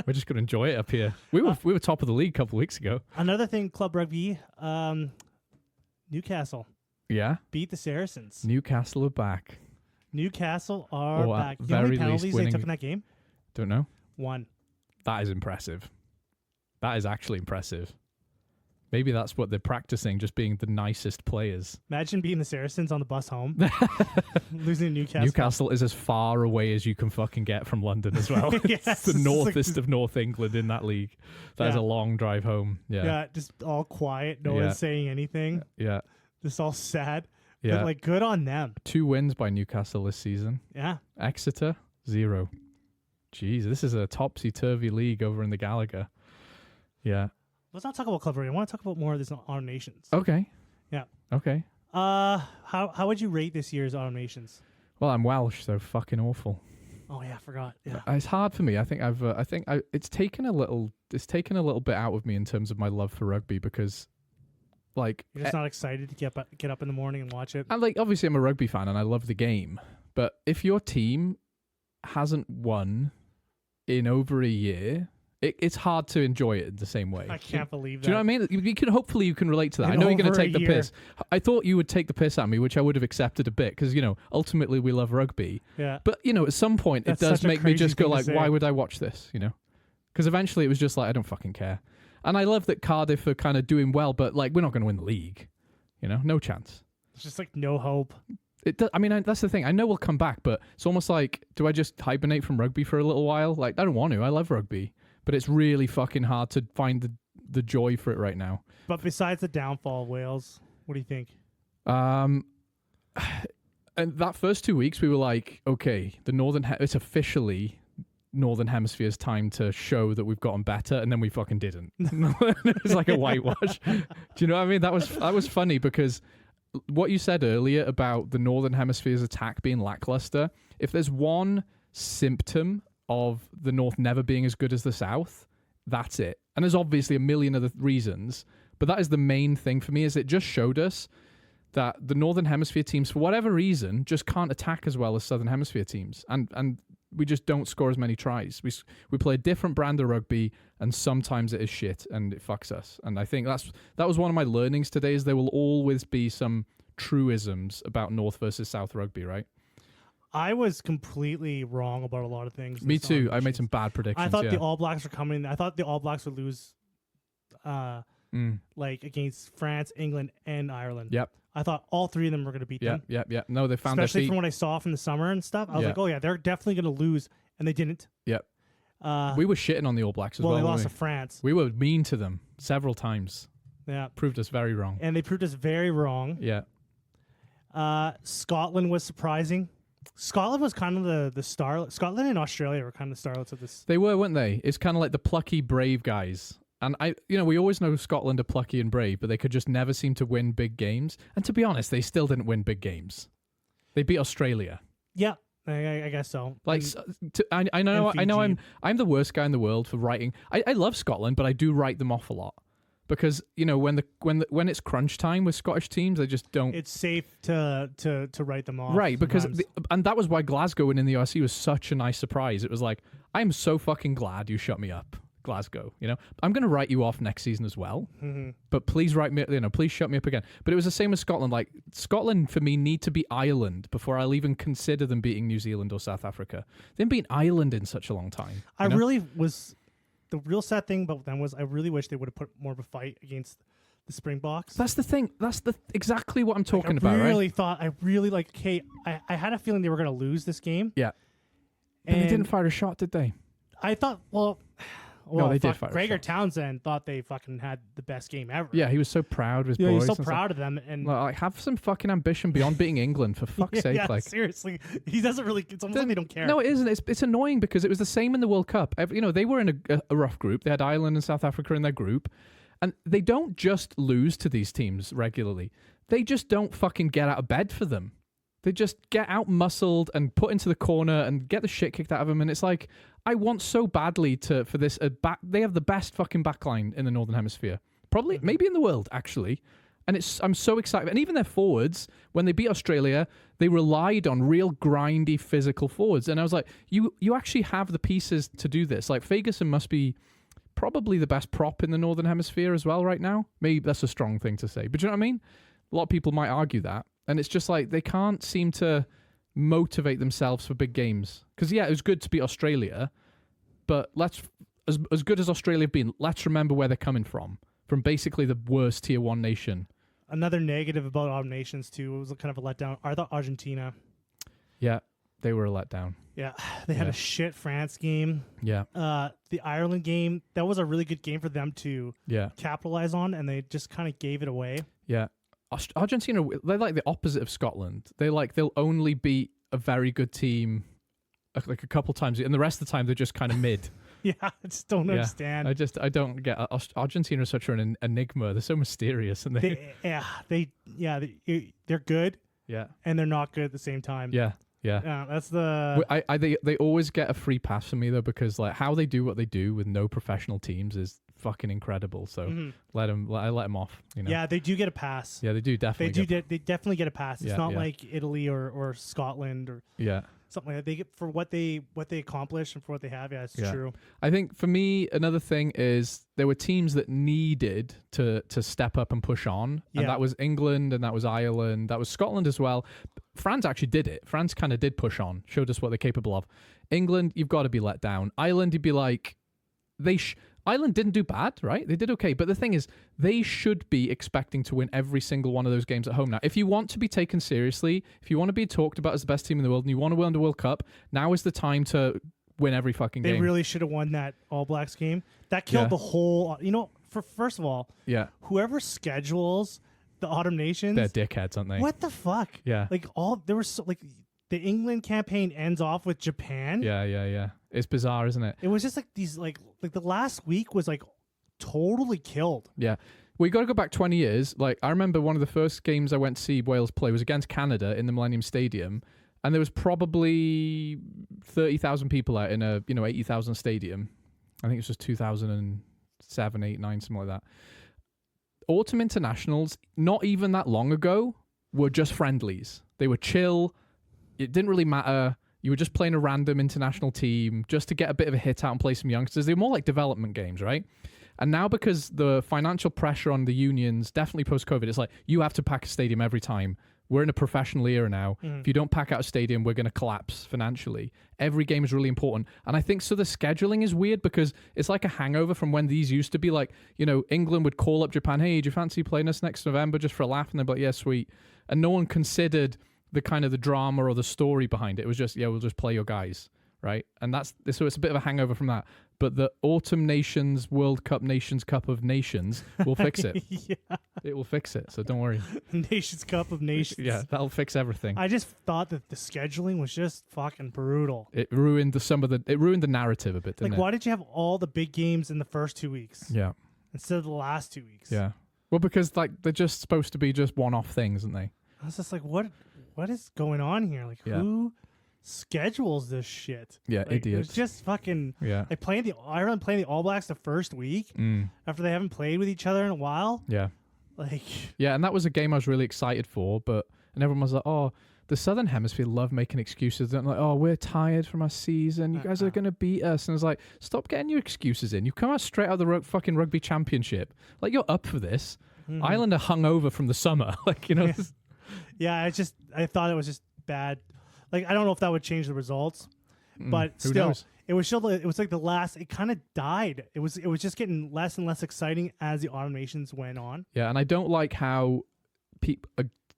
Speaker 3: we're just gonna enjoy it up here. We were top of the league a couple of weeks ago.
Speaker 2: Another thing, club rugby, Newcastle.
Speaker 3: Yeah.
Speaker 2: Beat the Saracens.
Speaker 3: Newcastle are back.
Speaker 2: Newcastle are back. You know how many penalties they took in that game?
Speaker 3: Don't know.
Speaker 2: 1.
Speaker 3: That is impressive. That is actually impressive. Maybe that's what they're practicing, just being the nicest players.
Speaker 2: Imagine being the Saracens on the bus home. Losing to Newcastle.
Speaker 3: Newcastle is as far away as you can fucking get from London as well.
Speaker 2: Yes.
Speaker 3: It's the northest of North England in that league. That is a long drive home. Yeah.
Speaker 2: Yeah, just all quiet. No one's saying anything.
Speaker 3: Yeah.
Speaker 2: Just all sad.
Speaker 3: Yeah.
Speaker 2: But, good on them.
Speaker 3: 2 wins by Newcastle this season.
Speaker 2: Yeah.
Speaker 3: Exeter, 0. Jeez, this is a topsy-turvy league over in the Gallagher. Yeah.
Speaker 2: Let's not talk about club rugby. I want to talk about more of this Autumn Nations.
Speaker 3: Okay.
Speaker 2: Yeah.
Speaker 3: Okay.
Speaker 2: How would you rate this year's Autumn Nations?
Speaker 3: Well, I'm Welsh, so fucking awful.
Speaker 2: Oh yeah, I forgot. Yeah.
Speaker 3: It's hard for me. I think it's taken a little bit out of me in terms of my love for rugby because, you're
Speaker 2: just not excited to get up in the morning and watch it.
Speaker 3: And obviously I'm a rugby fan and I love the game, but if your team hasn't won in over a year, it's hard to enjoy it in the same way.
Speaker 2: I can't believe that.
Speaker 3: Do you know what I mean? Hopefully you can relate to that. I know you're going to take the piss. I thought you would take the piss at me, which I would have accepted a bit because, ultimately we love rugby.
Speaker 2: Yeah.
Speaker 3: But, at some point it does make me just go why would I watch this, Because eventually it was just I don't fucking care. And I love that Cardiff are kind of doing well, but we're not going to win the league. No chance.
Speaker 2: It's just no hope.
Speaker 3: That's the thing. I know we'll come back, but it's almost do I just hibernate from rugby for a little while? I don't want to. I love rugby. But it's really fucking hard to find the joy for it right now.
Speaker 2: But besides the downfall of Wales, what do you think?
Speaker 3: And that first 2 weeks, we were okay, it's officially Northern Hemisphere's time to show that we've gotten better, and then we fucking didn't. It's like a whitewash. Do you know what I mean? That was funny because what you said earlier about the Northern Hemisphere's attack being lackluster, if there's one symptom of the North never being as good as the South, that's it. And there's obviously a million other reasons, but that is the main thing for me, is it just showed us that the Northern Hemisphere teams, for whatever reason, just can't attack as well as Southern Hemisphere teams. And we just don't score as many tries. We play a different brand of rugby, and sometimes it is shit, and it fucks us. And I think that was one of my learnings today, is there will always be some truisms about North versus South rugby, right?
Speaker 2: I was completely wrong about a lot of things.
Speaker 3: Me too. I made some bad predictions.
Speaker 2: I thought the All Blacks were coming. I thought the All Blacks would lose, like against France, England, and Ireland.
Speaker 3: Yep.
Speaker 2: I thought all three of them were going to beat them.
Speaker 3: Yep. No, they found
Speaker 2: especially
Speaker 3: their feet.
Speaker 2: from what I saw from the summer and stuff. I was like, oh yeah, they're definitely going to lose, and they didn't.
Speaker 3: Yep. We were shitting on the All Blacks as well.
Speaker 2: Well, they lost to France.
Speaker 3: We were mean to them several times.
Speaker 2: Yeah.
Speaker 3: Proved us very wrong.
Speaker 2: And they proved us very wrong.
Speaker 3: Yeah.
Speaker 2: Scotland was surprising. Scotland was kind of the star. Scotland and Australia were kind of the starlets of this.
Speaker 3: They were, weren't they? It's kind of like the plucky, brave guys. And we always know Scotland are plucky and brave, but they could just never seem to win big games. And to be honest, they still didn't win big games. They beat Australia.
Speaker 2: Yeah, I guess so.
Speaker 3: Like, I know I'm the worst guy in the world for writing. I love Scotland, but I do write them off a lot. Because when it's crunch time with Scottish teams, they just don't.
Speaker 2: It's safe to write them off,
Speaker 3: right? Because and that was why Glasgow winning the RC was such a nice surprise. It was like, I'm so fucking glad you shut me up, Glasgow. I'm going to write you off next season as well. Mm-hmm. But please write me. Please shut me up again. But it was the same with Scotland. Like Scotland for me need to beat Ireland before I'll even consider them beating New Zealand or South Africa. They didn't beat Ireland in such a long time.
Speaker 2: Really was. The real sad thing about them was I really wish they would have put more of a fight against the Springboks.
Speaker 3: That's the thing. That's exactly what I'm talking about.
Speaker 2: I had a feeling they were going to lose this game.
Speaker 3: Yeah. And they didn't fire a shot, did they?
Speaker 2: I thought, no,
Speaker 3: they did fire a shot.
Speaker 2: Gregor Townsend thought they fucking had the best game ever.
Speaker 3: Yeah, he was so proud of his boys.
Speaker 2: He was so proud of them. And
Speaker 3: like, have some fucking ambition beyond beating England, for fuck's sake.
Speaker 2: Yeah, seriously. He doesn't really, it's almost like they don't care.
Speaker 3: No, it isn't. It's annoying because it was the same in the World Cup. They were in a rough group. They had Ireland and South Africa in their group. And they don't just lose to these teams regularly. They just don't fucking get out of bed for them. They just get out muscled and put into the corner and get the shit kicked out of them. And it's like, I want so badly for this. They have the best fucking backline in the Northern Hemisphere. Probably, maybe in the world, actually. And I'm so excited. And even their forwards, when they beat Australia, they relied on real grindy physical forwards. And I was like, you actually have the pieces to do this. Like, Ferguson must be probably the best prop in the Northern Hemisphere as well right now. Maybe that's a strong thing to say. But do you know what I mean? A lot of people might argue that. And it's just like they can't seem to motivate themselves for big games. Because, yeah, it was good to beat Australia, but as good as Australia have been, let's remember where they're coming from basically the worst Tier 1 nation. Another
Speaker 2: negative about our nations, too, it was kind of a letdown. I thought Argentina.
Speaker 3: Yeah, they were a letdown.
Speaker 2: Yeah, they had a shit France game.
Speaker 3: Yeah.
Speaker 2: The Ireland game, that was a really good game for them to capitalize on, and they just kind of gave it away.
Speaker 3: Yeah. Argentina, they're like the opposite of Scotland. They'll only beat a very good team like a couple times, and the rest of the time they're just kind of mid.
Speaker 2: Yeah, I just don't understand.
Speaker 3: I don't get Argentina is such an enigma. They're so mysterious, and
Speaker 2: they're good.
Speaker 3: Yeah,
Speaker 2: and they're not good at the same time.
Speaker 3: Yeah.
Speaker 2: That's the.
Speaker 3: They always get a free pass from me though, because like how they do what they do with no professional teams is fucking incredible. So I let them off.
Speaker 2: Yeah, they do get a pass.
Speaker 3: Yeah, they do definitely.
Speaker 2: They definitely get a pass. It's not like Italy or Scotland or something like that. They get for what they accomplish and for what they have. Yeah, it's true.
Speaker 3: I think for me, another thing is there were teams that needed to step up and push on, and that was England and that was Ireland, that was Scotland as well. France actually did it. France kind of did push on, showed us what they're capable of. England, you've got to be let down. Ireland, you'd be like, Ireland didn't do bad, right? They did okay. But the thing is, they should be expecting to win every single one of those games at home now. If you want to be taken seriously, if you want to be talked about as the best team in the world, and you want to win the World Cup, now is the time to win every fucking game.
Speaker 2: They really should have won that All Blacks game. That killed the whole... first of all, whoever schedules the Autumn Nations...
Speaker 3: They're dickheads, aren't they?
Speaker 2: What the fuck?
Speaker 3: Yeah.
Speaker 2: The England campaign ends off with Japan.
Speaker 3: Yeah. It's bizarre, isn't it?
Speaker 2: It was just like these like the last week was like totally killed.
Speaker 3: Yeah. We got to go back 20 years. Like I remember one of the first games I went to see Wales play was against Canada in the Millennium Stadium, and there was probably 30,000 people out in a 80,000 stadium. I think it was just 2007, 8, 9, something like that. Autumn internationals, not even that long ago, were just friendlies. They were chill. It didn't really matter. You were just playing a random international team just to get a bit of a hit out and play some youngsters. They were more like development games, right? And now because the financial pressure on the unions, definitely post-COVID, it's like you have to pack a stadium every time. We're in a professional era now. If you don't pack out a stadium, we're going to collapse financially. Every game is really important. And I think so the scheduling is weird because it's like a hangover from when these used to be like, England would call up Japan, hey, do you fancy playing us next November just for a laugh? And they'd be like, yeah, sweet. And no one considered the kind of the drama or the story behind it. It was just, yeah, we'll just play your guys, right? And so it's a bit of a hangover from that. But the Autumn Nations World Cup Nations Cup of Nations will fix it.
Speaker 2: Yeah.
Speaker 3: It will fix it, so don't worry.
Speaker 2: Nations Cup of Nations.
Speaker 3: Yeah, that'll fix everything.
Speaker 2: I just thought that the scheduling was just fucking brutal.
Speaker 3: It ruined the narrative a bit, didn't it?
Speaker 2: Why did you have all the big games in the first 2 weeks?
Speaker 3: Yeah.
Speaker 2: Instead of the last 2 weeks?
Speaker 3: Yeah. Well, because they're just supposed to be just one-off things, aren't they?
Speaker 2: I was just like, what is going on here? Who schedules this shit?
Speaker 3: Yeah, idiots.
Speaker 2: It's just fucking Ireland playing the All Blacks the first week after they haven't played with each other in a while.
Speaker 3: Yeah. Yeah, and that was a game I was really excited for, and everyone was like, oh, the Southern Hemisphere love making excuses. They're like, oh, we're tired from our season. You guys are going to beat us. And it's like, stop getting your excuses in. You come out straight out of the fucking rugby championship. You're up for this. Ireland are hungover from the summer.
Speaker 2: Yeah, I thought it was just bad. I don't know if that would change the results, but still, it was like the last. It kind of died. It was just getting less and less exciting as the automations went on.
Speaker 3: Yeah, and I don't like how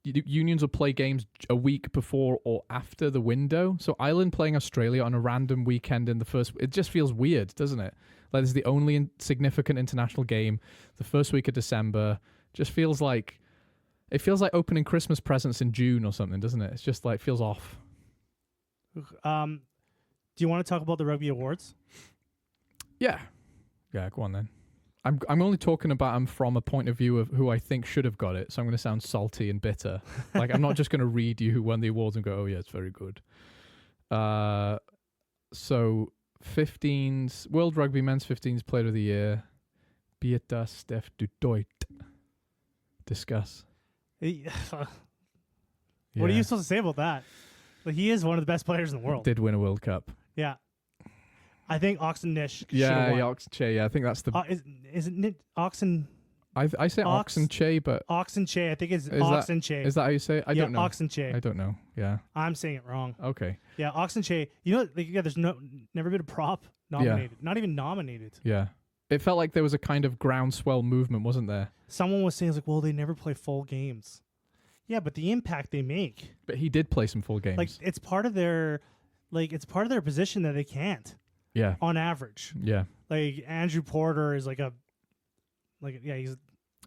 Speaker 3: unions will play games a week before or after the window. So Ireland playing Australia on a random weekend in the first. It just feels weird, doesn't it? This is the only significant international game. The first week of December just feels like. It feels like opening Christmas presents in June or something, doesn't it? It's just feels off.
Speaker 2: Do you want to talk about the Rugby Awards?
Speaker 3: Yeah, go on then. I'm only talking about them from a point of view of who I think should have got it, so I'm going to sound salty and bitter. I'm not just going to read you who won the awards and go, oh yeah, it's very good. So 15s World Rugby Men's 15s Player of the Year, Beata Steph du Toit. Discuss.
Speaker 2: What are you supposed to say about that? He is one of the best players in the world.
Speaker 3: Did win a World Cup.
Speaker 2: Yeah. I think Oxen Nish.
Speaker 3: Oxen Che. Yeah, I think that's the.
Speaker 2: Is it Oxen?
Speaker 3: I say Oxen Che, but
Speaker 2: Oxen Che. I think it's Oxen Che.
Speaker 3: Is that how you say it? I don't know.
Speaker 2: Oxen Che.
Speaker 3: I don't know. Yeah.
Speaker 2: I'm saying it wrong.
Speaker 3: Okay.
Speaker 2: Yeah, Oxen Che. There's never been a prop nominated. Yeah. Not even nominated.
Speaker 3: Yeah. It felt like there was a kind of groundswell movement, wasn't there?
Speaker 2: Someone was saying, well, they never play full games. Yeah, but the impact they make.
Speaker 3: But he did play some full games.
Speaker 2: It's part of their position that they can't.
Speaker 3: Yeah.
Speaker 2: On average.
Speaker 3: Yeah.
Speaker 2: Andrew Porter is he's.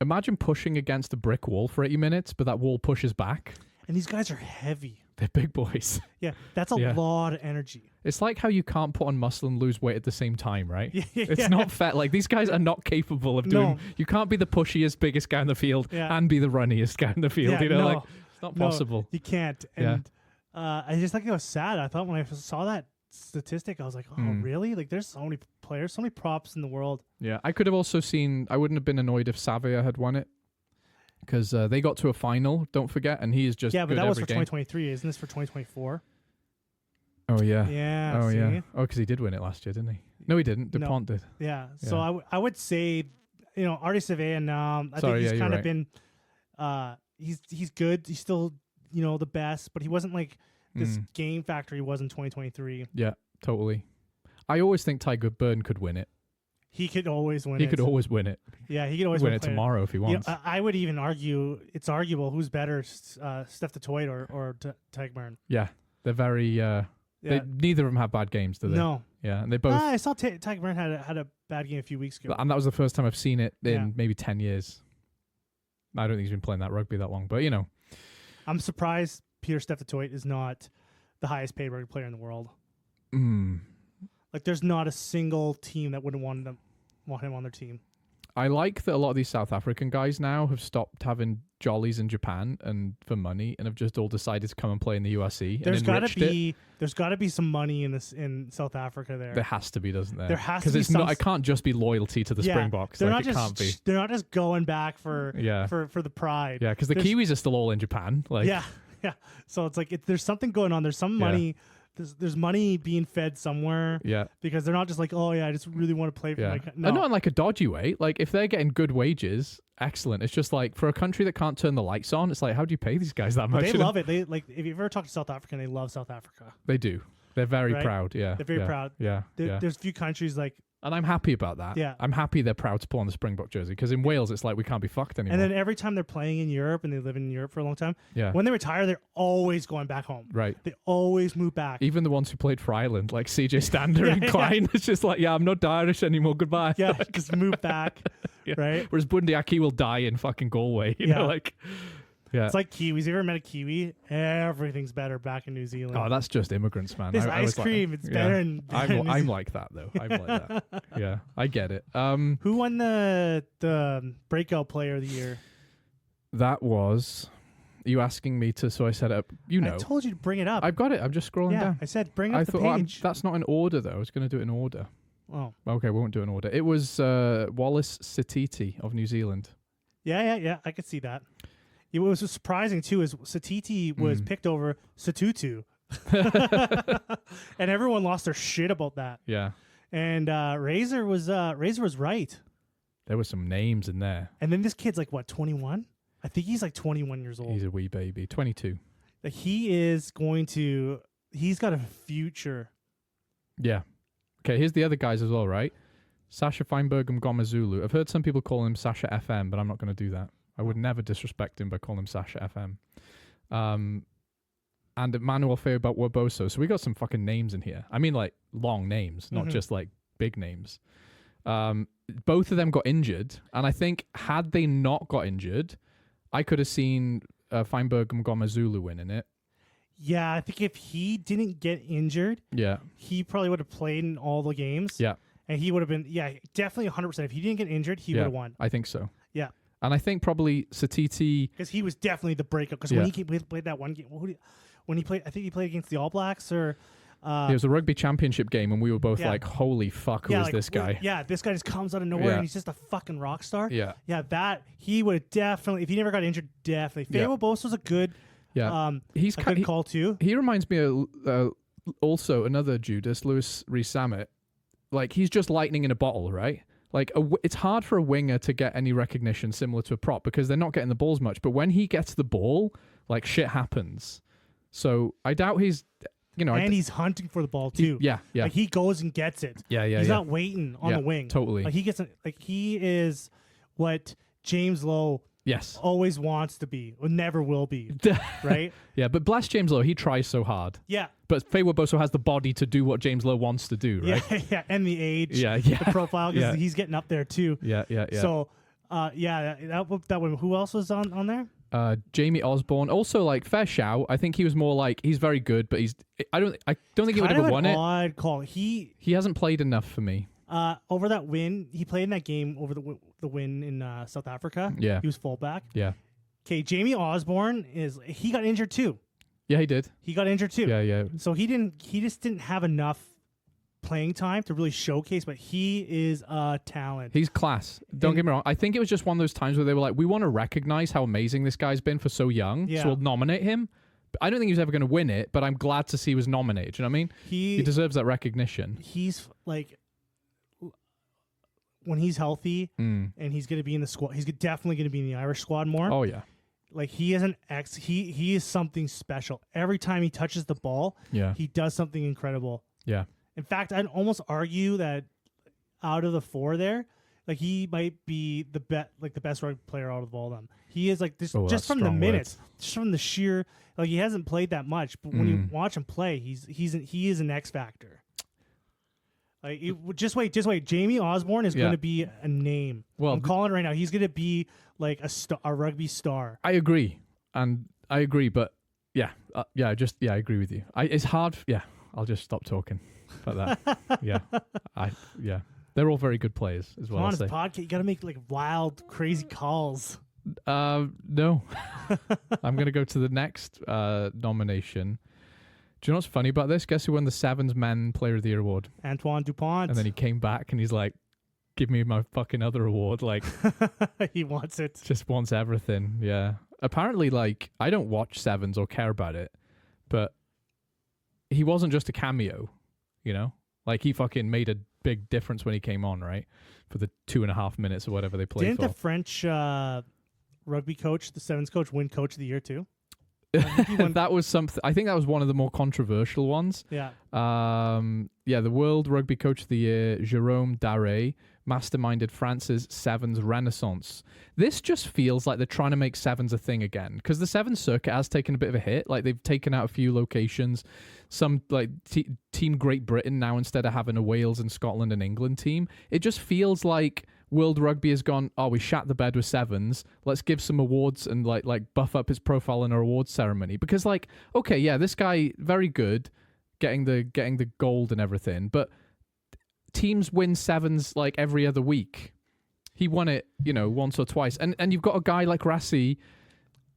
Speaker 3: Imagine pushing against a brick wall for 80 minutes, but that wall pushes back.
Speaker 2: And these guys are heavy.
Speaker 3: They're big boys.
Speaker 2: Yeah, that's a lot of energy.
Speaker 3: It's like how you can't put on muscle and lose weight at the same time, right? It's not fair. These guys are not capable of doing. You can't be the pushiest, biggest guy in the field and be the runniest guy in the field.
Speaker 2: Yeah,
Speaker 3: it's not possible.
Speaker 2: You can't. And I just think it was sad. I thought when I saw that statistic, I was like, oh, really? There's so many players, so many props in the world. Yeah,
Speaker 3: I could have also seen. I wouldn't have been annoyed if Savia had won it. Because they got to a final, don't forget, and he is just
Speaker 2: but
Speaker 3: good
Speaker 2: that was for
Speaker 3: game.
Speaker 2: 2023, isn't this for 2024?
Speaker 3: Oh yeah,
Speaker 2: yeah.
Speaker 3: Oh yeah. Oh, because he did win it last year, didn't he? No, he didn't. DuPont did.
Speaker 2: Yeah. So I would say, Artie Surveillon. I think he's kind of been. He's good. He's still the best, but he wasn't this game factor he was in 2023.
Speaker 3: Yeah, totally. I always think Tiger Byrne could win it.
Speaker 2: He could always win it.
Speaker 3: He could always win it.
Speaker 2: Yeah, he could always
Speaker 3: win it tomorrow if he wants.
Speaker 2: I would even argue it's arguable who's better, Steph du Toit or Tiger Byrne.
Speaker 3: Yeah, they're very. Neither of them have bad games, do they?
Speaker 2: No.
Speaker 3: Yeah, and they both.
Speaker 2: I saw Tiger Byrne had a bad game a few weeks ago,
Speaker 3: and that was the first time I've seen it in maybe 10 years. I don't think he's been playing that rugby that long, but
Speaker 2: I'm surprised Peter Steph du Toit is not the highest paid rugby player in the world. There's not a single team that wouldn't want him on their team.
Speaker 3: I like that a lot of these South African guys now have stopped having jollies in Japan and for money and have just all decided to come and play in the USC. There's
Speaker 2: got to be some money in South Africa there.
Speaker 3: There has to be, doesn't there?
Speaker 2: There has to be.
Speaker 3: Because it can't just be loyalty to the Springboks.
Speaker 2: They're
Speaker 3: can't be.
Speaker 2: They're not just going back for the pride.
Speaker 3: Yeah, because the Kiwis are still all in Japan.
Speaker 2: Yeah. So it's there's something going on. There's some money there's money being fed somewhere.
Speaker 3: Yeah.
Speaker 2: Because they're not just like, oh yeah, I just really want to play for my country.
Speaker 3: No. And not in like a dodgy way. Like if they're getting good wages, excellent. It's just like for a country that can't turn the lights on, it's like, how do you pay these guys that much?
Speaker 2: They love it. They like if you ever talk to South African, they love South Africa.
Speaker 3: They do. They're very proud. Yeah.
Speaker 2: They're very proud.
Speaker 3: Yeah.
Speaker 2: There's a few countries like.
Speaker 3: And I'm happy about that.
Speaker 2: Yeah.
Speaker 3: I'm happy they're proud to pull on the Springbok jersey because in Wales, it's like we can't be fucked anymore.
Speaker 2: And then every time they're playing in Europe and they live in Europe for a long time,
Speaker 3: yeah.
Speaker 2: when they retire, they're always going back home.
Speaker 3: Right.
Speaker 2: They always move back.
Speaker 3: Even the ones who played for Ireland, like CJ Stander and Klein, it's just like, I'm not Irish anymore. Goodbye.
Speaker 2: Yeah, just move back. Right.
Speaker 3: Whereas Bundyaki will die in fucking Galway. You know, like. Yeah.
Speaker 2: It's like Kiwis. You ever met a Kiwi? Everything's better back in New Zealand.
Speaker 3: Oh, that's just immigrants, man.
Speaker 2: This ice cream, it's better.
Speaker 3: I'm like that though. I'm like that. Yeah, I get it.
Speaker 2: Who won the breakout player of the year?
Speaker 3: That was. You asking me to? So I set up. You know,
Speaker 2: I told you to bring it up.
Speaker 3: I've got it. I'm just scrolling down.
Speaker 2: I said bring up the page.
Speaker 3: That's not in order though. I was going to do it in order.
Speaker 2: Oh.
Speaker 3: Okay, we won't do it in order. It was Wallace Satiti of New Zealand.
Speaker 2: Yeah. I could see that. What was surprising too is Satiti was picked over Satutu, and everyone lost their shit about that.
Speaker 3: Yeah,
Speaker 2: and Razor was right.
Speaker 3: There were some names in there.
Speaker 2: And then this kid's like what, 21? I think he's like 21 years old.
Speaker 3: He's a wee baby, 22.
Speaker 2: Like he's got a future.
Speaker 3: Yeah. Okay, here's the other guys as well, right? Sasha Feinberg and Gomezulu. I've heard some people call him Sasha FM, but I'm not going to do that. I would never disrespect him by calling him Sasha FM. And Emmanuel Feoboso. So we got some fucking names in here. I mean, like, long names, not just, like, big names. Both of them got injured. And I think had they not got injured, I could have seen Feinberg and Gomezulu winning it.
Speaker 2: Yeah, I think if he didn't get injured, he probably would have played in all the games.
Speaker 3: Yeah.
Speaker 2: And he would have been, definitely 100%. If he didn't get injured, he would have won.
Speaker 3: I think so.
Speaker 2: Yeah.
Speaker 3: And I think probably Satiti...
Speaker 2: Because he was definitely the breakout. Because when he played that one game... When he played... I think he played against the All Blacks or...
Speaker 3: it was a rugby championship game and we were both like, holy fuck, who is this guy?
Speaker 2: Yeah, this guy just comes out of nowhere and he's just a fucking rock star.
Speaker 3: Yeah.
Speaker 2: Yeah, that... He would have definitely... If he never got injured, definitely. Fabo Bosa's a good...
Speaker 3: Yeah.
Speaker 2: He's a good call too.
Speaker 3: He reminds me of also another Judas, Lewis Rees-Samet. Like, he's just lightning in a bottle, right? Like, it's hard for a winger to get any recognition similar to a prop because they're not getting the balls much. But when he gets the ball, like, shit happens. So I doubt he's,
Speaker 2: and he's hunting for the ball too.
Speaker 3: Yeah.
Speaker 2: Like, he goes and gets it.
Speaker 3: Yeah.
Speaker 2: He's not waiting on the wing.
Speaker 3: Totally.
Speaker 2: Like, he is what James Lowe always wants to be, or never will be. Right?
Speaker 3: Yeah, but bless James Lowe, he tries so hard.
Speaker 2: Yeah.
Speaker 3: But Faye Boso has the body to do what James Lowe wants to do, right?
Speaker 2: Yeah, and the age,
Speaker 3: the
Speaker 2: profile, because he's getting up there too.
Speaker 3: Yeah.
Speaker 2: So, that one. Who else was on there?
Speaker 3: Jamie Osborne. Also, like, fair shout. I think he was more like, he's very good, but I don't think he would have won it.
Speaker 2: Odd call. He
Speaker 3: hasn't played enough for me.
Speaker 2: Over that win, he played in that game over the win in South Africa.
Speaker 3: Yeah.
Speaker 2: He was fullback.
Speaker 3: Yeah.
Speaker 2: Okay, Jamie Osborne he got injured too.
Speaker 3: Yeah, he did.
Speaker 2: He got injured too.
Speaker 3: Yeah.
Speaker 2: So he just didn't have enough playing time to really showcase, but he is a talent.
Speaker 3: He's class. Don't get me wrong. I think it was just one of those times where they were like, we want to recognize how amazing this guy's been for so young, so we'll nominate him. But I don't think he was ever going to win it, but I'm glad to see he was nominated. Do you know what I mean? He deserves that recognition.
Speaker 2: He's like, when he's healthy and he's going to be in the squad, he's definitely going to be in the Irish squad more.
Speaker 3: Oh, yeah.
Speaker 2: Like, he is he is something special. Every time he touches the ball, he does something incredible.
Speaker 3: Yeah.
Speaker 2: In fact, I'd almost argue that out of the four there, like, he might be the best rugby player out of all of them. He is like this just from the minutes, just from the sheer, like, he hasn't played that much, but when you watch him play, he is an X factor. Like, just wait. Jamie Osborne is going to be a name. Well, I'm calling it right now. He's going to be like a rugby star.
Speaker 3: I agree, but I agree with you. It's hard. Yeah, I'll just stop talking about that. They're all very good players as well.
Speaker 2: On his podcast, you got to make like wild, crazy calls.
Speaker 3: No, I'm going to go to the next nomination. Do you know what's funny about this? Guess who won the Sevens Men Player of the Year award?
Speaker 2: Antoine Dupont.
Speaker 3: And then he came back and he's like, give me my fucking other award. Like,
Speaker 2: he wants it.
Speaker 3: Just wants everything. Yeah. Apparently, like, I don't watch Sevens or care about it, but he wasn't just a cameo, you know? Like, he fucking made a big difference when he came on, right? For the 2.5 minutes or whatever they played
Speaker 2: Didn't
Speaker 3: for.
Speaker 2: the French rugby coach, the Sevens coach, win Coach of the Year too?
Speaker 3: That was something. I think that was one of the more controversial ones.
Speaker 2: Yeah.
Speaker 3: The World Rugby Coach of the Year, Jérôme Daré, masterminded France's Sevens renaissance. This just feels like they're trying to make Sevens a thing again, because the Sevens circuit has taken a bit of a hit. Like, they've taken out a few locations. Some, like, Team Great Britain now, instead of having a Wales and Scotland and England team, it just feels like World Rugby has gone, oh, we shat the bed with Sevens. Let's give some awards and like buff up his profile in our awards ceremony. Because, like, okay, yeah, this guy, very good, getting the gold and everything, but teams win Sevens like every other week. He won it, once or twice. And you've got a guy like Rassi,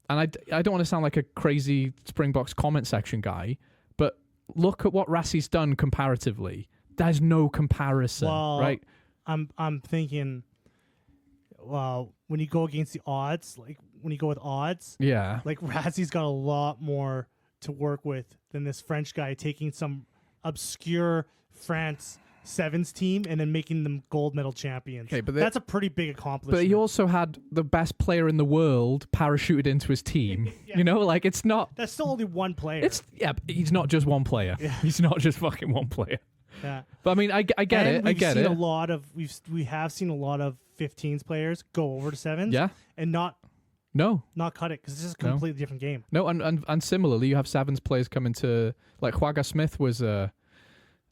Speaker 3: and I don't want to sound like a crazy Springboks comment section guy, but look at what Rassi's done comparatively. There's no comparison, right?
Speaker 2: I'm thinking, well, when you go against the odds, like when you go with odds,
Speaker 3: yeah,
Speaker 2: like Rassi's got a lot more to work with than this French guy taking some obscure France Sevens team and then making them gold medal champions. Okay, but that's a pretty big accomplishment.
Speaker 3: But he also had the best player in the world parachuted into his team. Yeah. Like, it's not.
Speaker 2: That's still only one player.
Speaker 3: He's not just one player. Yeah. He's not just fucking one player.
Speaker 2: Yeah,
Speaker 3: but I mean, I get it. I get it.
Speaker 2: We have seen a lot of 15s players go over to Sevens.
Speaker 3: Yeah,
Speaker 2: and not cut it, because it's just a completely different game.
Speaker 3: No, and similarly, you have Sevens players coming to, like, Huaga Smith was a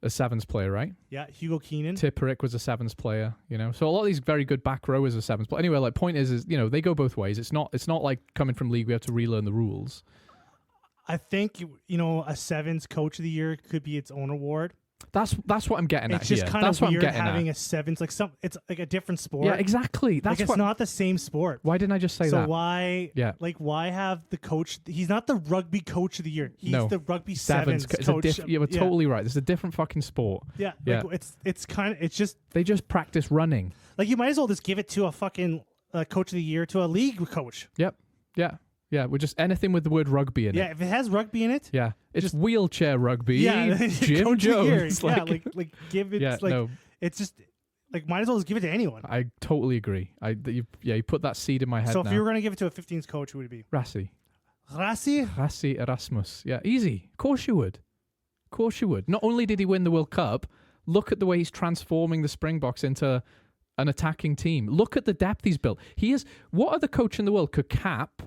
Speaker 3: Sevens player, right?
Speaker 2: Yeah, Hugo Keenan.
Speaker 3: Tipperick was a Sevens player. So a lot of these very good back rowers are Sevens. But anyway, like, point is they go both ways. It's not like coming from league we have to relearn the rules.
Speaker 2: I think a Sevens Coach of the Year could be its own award.
Speaker 3: That's what I'm getting at.
Speaker 2: It's just kind of weird having a Sevens, like it's like a different sport.
Speaker 3: Yeah, exactly.
Speaker 2: That's it's not the same sport.
Speaker 3: Why didn't I just say that?
Speaker 2: So why? Yeah. Like, why have the coach? He's not the Rugby Coach of the Year. He's the Rugby Sevens coach.
Speaker 3: We're totally right. This is a different fucking sport.
Speaker 2: Yeah. Yeah. Like, it's just
Speaker 3: they just practice running.
Speaker 2: Like, you might as well just give it to a fucking Coach of the Year, to a league coach.
Speaker 3: Yep. Yeah. Yeah, we're just anything with the word rugby in it.
Speaker 2: Yeah, if it has rugby in it.
Speaker 3: Yeah, it's just wheelchair rugby. Yeah, Jim Jones.
Speaker 2: Like give it. Yeah, no. It's just like, might as well just give it to anyone.
Speaker 3: I totally agree. You put that seed in my head.
Speaker 2: So if you were going to give it to a 15s coach, who would it be?
Speaker 3: Rassi Erasmus. Yeah, easy. Of course you would. Not only did he win the World Cup, look at the way he's transforming the Springboks into an attacking team. Look at the depth he's built. What other coach in the world could cap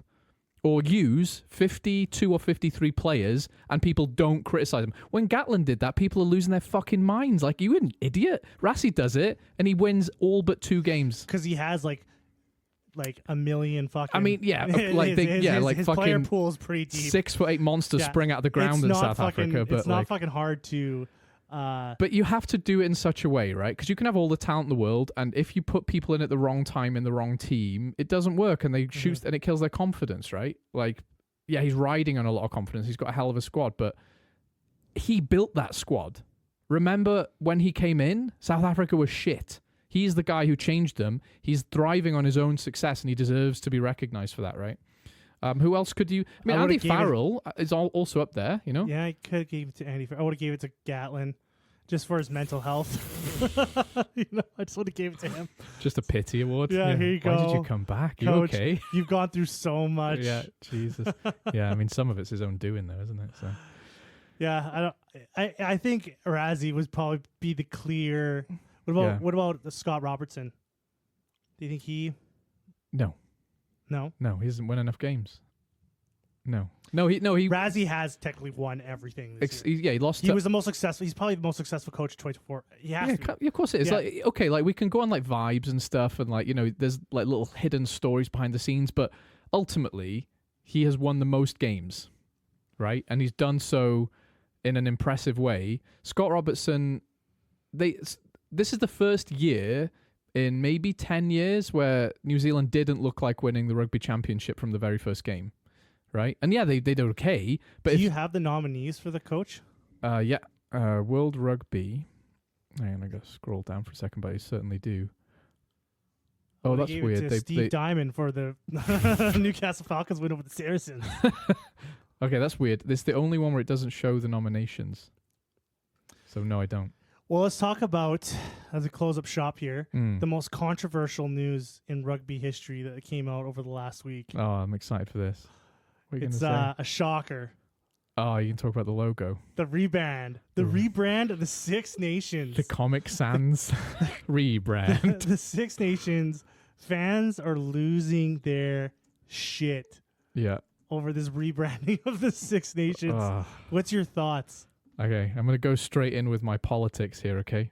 Speaker 3: or use 52 or 53 players and people don't criticize him? When Gatland did that, people are losing their fucking minds. Like, you an idiot. Rassi does it, and he wins all but 2 games.
Speaker 2: Because he has like a million fucking...
Speaker 3: I mean, yeah. His fucking
Speaker 2: player pool is pretty deep.
Speaker 3: 6'8" monsters spring out of the ground in South Africa. But
Speaker 2: it's not fucking hard to...
Speaker 3: But you have to do it in such a way, right? Because you can have all the talent in the world, and if you put people in at the wrong time in the wrong team, it doesn't work, and they shoot, and it kills their confidence, right? Like, yeah, he's riding on a lot of confidence. He's got a hell of a squad, but he built that squad. Remember when he came in, South Africa was shit. He's the guy who changed them. He's thriving on his own success, and he deserves to be recognized for that, right? Who else could you... I mean, Andy Farrell is also up there,
Speaker 2: Yeah, I could have gave it to Andy Farrell. I would have gave it to Gatland just for his mental health. I just would have gave it to him.
Speaker 3: Just a pity award.
Speaker 2: Yeah, here you go.
Speaker 3: Why did you come back? You
Speaker 2: Coach,
Speaker 3: okay?
Speaker 2: You've gone through so much.
Speaker 3: Yeah, Jesus. Yeah, I mean, some of it's his own doing, though, isn't it? So.
Speaker 2: Yeah, I think Rassi would probably be the clear... What about Scott Robertson? Do you think he...
Speaker 3: No. No, he doesn't win enough games. No. He
Speaker 2: Rassi has technically won everything this year.
Speaker 3: He lost.
Speaker 2: He was the most successful. He's probably the most successful coach of 2024.
Speaker 3: Yeah, of course it is. Yeah. Like, we can go on like vibes and stuff, and there's like little hidden stories behind the scenes, but ultimately, he has won the most games, right? And he's done so in an impressive way. Scott Robertson, this is the first year in maybe 10 years where New Zealand didn't look like winning the rugby championship from the very first game, right? And yeah, they did okay. But
Speaker 2: do you have the nominees for the coach?
Speaker 3: Yeah. World Rugby. Hang on, I gotta scroll down for a second, but I certainly do. Oh, that's weird.
Speaker 2: Steve Diamond for the Newcastle Falcons win over the Saracens.
Speaker 3: Okay, that's weird. This is the only one where it doesn't show the nominations. So no, I don't.
Speaker 2: Well, let's talk about, as a close-up shop here, the most controversial news in rugby history that came out over the last week.
Speaker 3: Oh, I'm excited for this. What are you
Speaker 2: It's
Speaker 3: gonna say?
Speaker 2: a shocker.
Speaker 3: Oh, you can talk about the logo.
Speaker 2: The rebrand. The rebrand of the Six Nations.
Speaker 3: The Comic Sans rebrand.
Speaker 2: The Six Nations fans are losing their shit
Speaker 3: Yeah.
Speaker 2: over this rebranding of the Six Nations. What's your thoughts?
Speaker 3: Okay, I'm going to go straight in with my politics here, okay?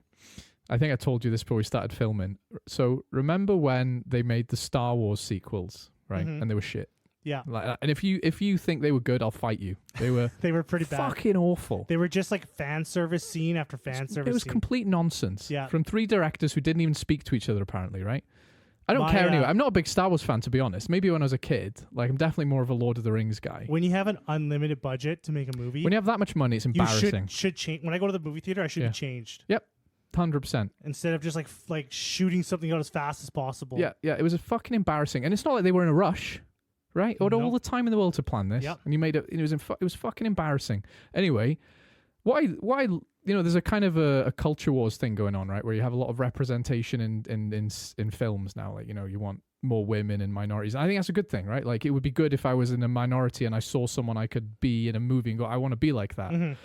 Speaker 3: I think I told you this before we started filming. So remember when they made the Star Wars sequels, right? And they were shit.
Speaker 2: Yeah.
Speaker 3: And if you think they were good, I'll fight you. They were
Speaker 2: they were pretty bad.
Speaker 3: Fucking awful.
Speaker 2: They were just like fan service scene after fan service
Speaker 3: It was
Speaker 2: scene.
Speaker 3: complete nonsense.
Speaker 2: Yeah.
Speaker 3: From 3 directors who didn't even speak to each other, apparently, right? I don't care anyway. I'm not a big Star Wars fan, to be honest. Maybe when I was a kid. Like, I'm definitely more of a Lord of the Rings guy.
Speaker 2: When you have an unlimited budget to make a movie,
Speaker 3: When you have that much money, it's embarrassing.
Speaker 2: You should change. When I go to the movie theater, I should be changed.
Speaker 3: Yep. 100%.
Speaker 2: Instead of just like shooting something out as fast as possible.
Speaker 3: Yeah. It was a fucking embarrassing. And it's not like they were in a rush, right? Or all the time in the world to plan this.
Speaker 2: Yep.
Speaker 3: And you made it. It was fucking embarrassing. Anyway, why there's a kind of a culture wars thing going on, right? Where you have a lot of representation in films now. Like, you want more women and minorities. I think that's a good thing, right? Like, it would be good if I was in a minority and I saw someone I could be in a movie and go, I want to be like that.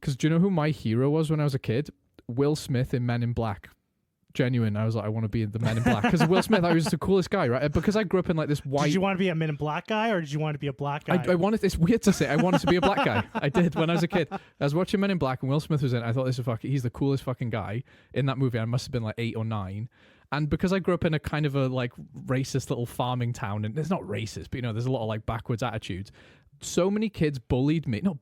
Speaker 3: Because do you know who my hero was when I was a kid? Will Smith in Men in Black. Genuine. I was like, I want to be the Men in Black. Because Will Smith, I was the coolest guy, right? Because I grew up in like this white...
Speaker 2: Did you want to be a Men in Black guy or did you want to be a black guy?
Speaker 3: I wanted... It's weird to say. I wanted to be a black guy. I did when I was a kid. I was watching Men in Black and Will Smith was in it. I thought, he's the coolest fucking guy in that movie. I must have been like 8 or 9. And because I grew up in a kind of a like racist little farming town, and it's not racist, but there's a lot of like backwards attitudes. So many kids not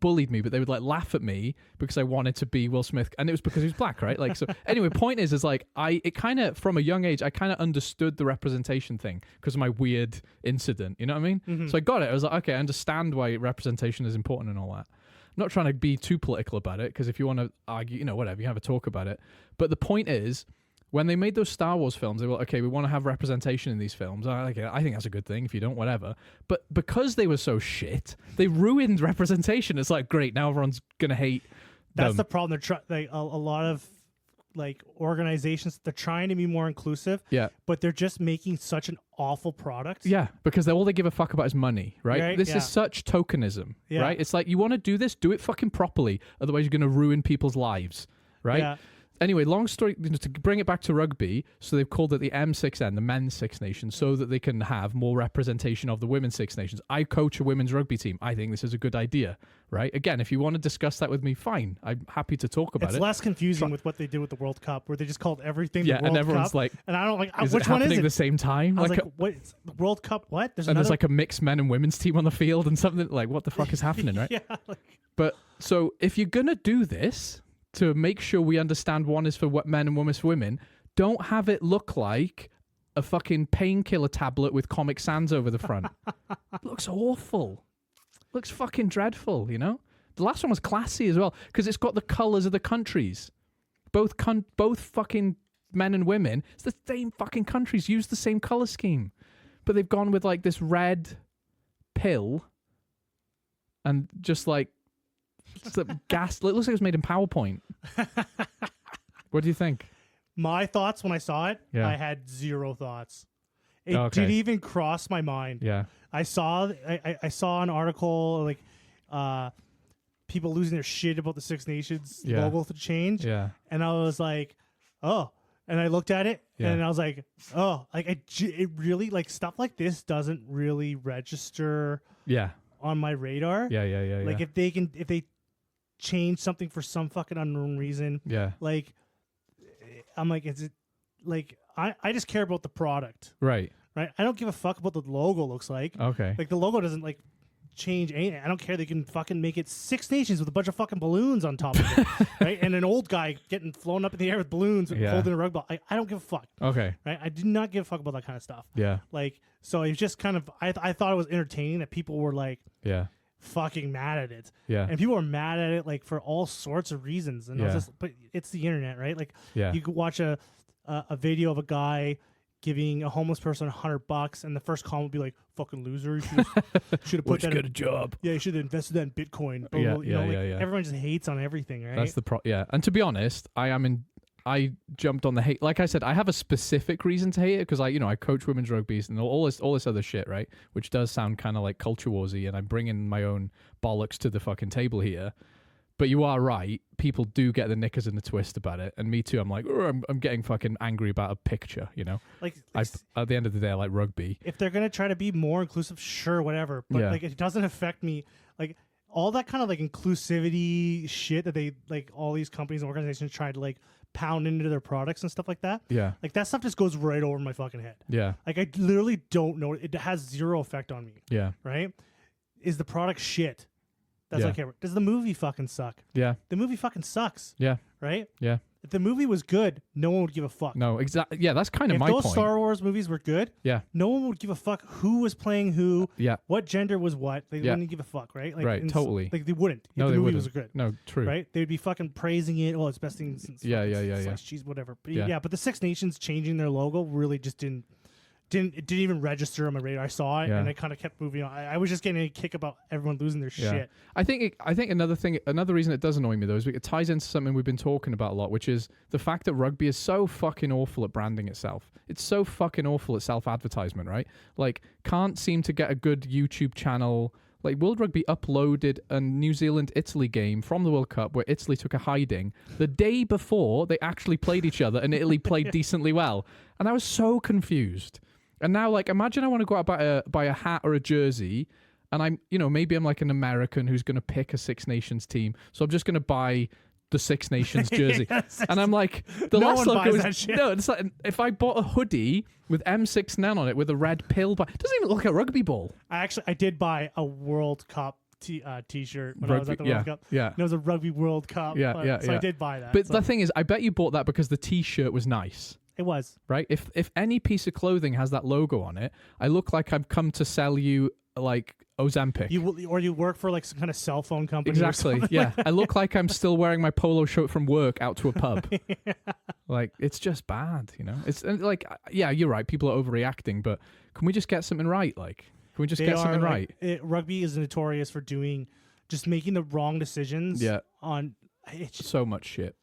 Speaker 3: bullied me, but they would like laugh at me because I wanted to be Will Smith, and it was because he was black, right? Like, so anyway, point is like it kind of from a young age I kind of understood the representation thing because of my weird incident. You know what I mean? So I got it. I was like, okay, I understand why representation is important and all that. I'm not trying to be too political about it because if you want to argue, whatever, you can have a talk about it. But the point is, when they made those Star Wars films, they were like, okay, we want to have representation in these films. I think that's a good thing. If you don't, whatever. But because they were so shit, they ruined representation. It's like, great, now everyone's going to hate
Speaker 2: That's
Speaker 3: them.
Speaker 2: the problem. They're a lot of like organizations, they're trying to be more inclusive.
Speaker 3: Yeah.
Speaker 2: But they're just making such an awful product.
Speaker 3: Yeah, because all they give a fuck about is money, right? This is such tokenism, right? It's like, you want to do this, do it fucking properly. Otherwise, you're going to ruin people's lives, right?
Speaker 2: Yeah.
Speaker 3: Anyway, long story, to bring it back to rugby, so they've called it the M6N, the Men's Six Nations, so that they can have more representation of the Women's Six Nations. I coach a women's rugby team. I think this is a good idea, right? Again, if you want to discuss that with me, fine. I'm happy to talk about it.
Speaker 2: It's less confusing with what they did with the World Cup, where they just called everything the World
Speaker 3: and everyone's
Speaker 2: Cup.
Speaker 3: like,
Speaker 2: and I don't like,
Speaker 3: is
Speaker 2: which
Speaker 3: it
Speaker 2: one
Speaker 3: happening
Speaker 2: is it?
Speaker 3: at the same time?
Speaker 2: I was like, what? The World Cup, what?
Speaker 3: There's like a mixed men and women's team on the field and something. Like, what the fuck is happening, right?
Speaker 2: Yeah.
Speaker 3: But, so, if you're going to do this, to make sure we understand one is for what men and one is for women, don't have it look like a fucking painkiller tablet with Comic Sans over the front. It looks awful. Looks fucking dreadful, The last one was classy as well because it's got the colors of the countries. Both fucking men and women. It's the same fucking countries. Use the same color scheme. But they've gone with like this red pill and just like gas. It looks like it was made in PowerPoint. What do you think?
Speaker 2: My thoughts when I saw it, I had zero thoughts. It didn't even cross my mind.
Speaker 3: Yeah.
Speaker 2: I saw an article like people losing their shit about the Six Nations logo to change.
Speaker 3: Yeah.
Speaker 2: And I was like, oh. And I looked at it and I was like, oh, like it really like stuff like this doesn't really register on my radar.
Speaker 3: Yeah.
Speaker 2: Like if they change something for some fucking unknown reason.
Speaker 3: Yeah.
Speaker 2: Like I'm like, is it like I just care about the product.
Speaker 3: Right.
Speaker 2: Right. I don't give a fuck about the logo looks like.
Speaker 3: Okay.
Speaker 2: Like the logo doesn't like change anything. I don't care. They can fucking make it Six Nations with a bunch of fucking balloons on top of it. Right. And an old guy getting flown up in the air with balloons holding a rug ball. I don't give a fuck.
Speaker 3: Okay.
Speaker 2: Right. I did not give a fuck about that kind of stuff.
Speaker 3: Yeah.
Speaker 2: Like, so it was just kind of, I thought it was entertaining that people were like, fucking mad at it.
Speaker 3: Yeah.
Speaker 2: And people were mad at it like for all sorts of reasons. And I was just, but it's the internet, right? Like you could watch a video of a guy giving a homeless person $100, and the first comment would be like, "Fucking loser! You should have put that
Speaker 3: in a job.
Speaker 2: Yeah, you should have invested that in Bitcoin." But, Everyone just hates on everything, right?
Speaker 3: That's the And to be honest, I jumped on the hate. Like I said, I have a specific reason to hate it because I coach women's rugby and all this other shit, right? Which does sound kind of like culture warsy, and I'm bringing my own bollocks to the fucking table here. But you are right. People do get the knickers in the twist about it, and me too. I'm like, I'm getting fucking angry about a picture, Like at the end of the day, I like rugby.
Speaker 2: If they're gonna try to be more inclusive, sure, whatever. But like, it doesn't affect me. Like all that kind of like inclusivity shit that they like all these companies and organizations try to like pound into their products and stuff like that.
Speaker 3: Yeah.
Speaker 2: Like that stuff just goes right over my fucking head.
Speaker 3: Yeah.
Speaker 2: Like I literally don't know. It has zero effect on me.
Speaker 3: Yeah.
Speaker 2: Right? Is the product shit? That's what I care about. Does the movie fucking suck?
Speaker 3: Yeah.
Speaker 2: The movie fucking sucks.
Speaker 3: Yeah.
Speaker 2: Right?
Speaker 3: Yeah.
Speaker 2: If the movie was good, no one would give a fuck.
Speaker 3: No, exactly. Yeah, that's kind of my point.
Speaker 2: If those Star Wars movies were good, no one would give a fuck who was playing who, what gender was what. They wouldn't give a fuck, right? Like,
Speaker 3: right, totally.
Speaker 2: Like they wouldn't.
Speaker 3: No,
Speaker 2: if the
Speaker 3: they
Speaker 2: movie
Speaker 3: wouldn't.
Speaker 2: was good.
Speaker 3: No, true.
Speaker 2: Right? They'd be fucking praising it. Oh, it's best thing since sliced cheese, whatever. But but the Six Nations changing their logo really just didn't even register on my radar. I saw it and I kind of kept moving on. I was just getting a kick about everyone losing their shit.
Speaker 3: I think another reason it does annoy me though is it ties into something we've been talking about a lot, which is the fact that rugby is so fucking awful at branding itself. It's so fucking awful at self-advertisement, right? Like, can't seem to get a good YouTube channel. Like, World Rugby uploaded a New Zealand-Italy game from the World Cup where Italy took a hiding the day before they actually played each other and Italy played decently well. And I was so confused. And now, like, imagine I want to go out buy a hat or a jersey, and I'm, maybe I'm like an American who's going to pick a Six Nations team, so I'm just going to buy the Six Nations jersey. And I'm like, the last logo is no. It's like if I bought a hoodie with M6 on it with a red pill, but it doesn't even look like a rugby ball.
Speaker 2: I did buy a World Cup T-shirt when I was at the World Cup.
Speaker 3: Yeah,
Speaker 2: and it was a Rugby World Cup. So I did buy that.
Speaker 3: But the thing is, I bet you bought that because the T-shirt was nice.
Speaker 2: It was.
Speaker 3: Right? If any piece of clothing has that logo on it, I look like I've come to sell you, like, Ozempic.
Speaker 2: You work for, like, some kind of cell phone company.
Speaker 3: Exactly, yeah. I look like I'm still wearing my polo shirt from work out to a pub. Like, it's just bad, It's, like, yeah, you're right. People are overreacting, but can we just get something right? Like, can we just get something right?
Speaker 2: Rugby is notorious for just making the wrong decisions on...
Speaker 3: so much shit.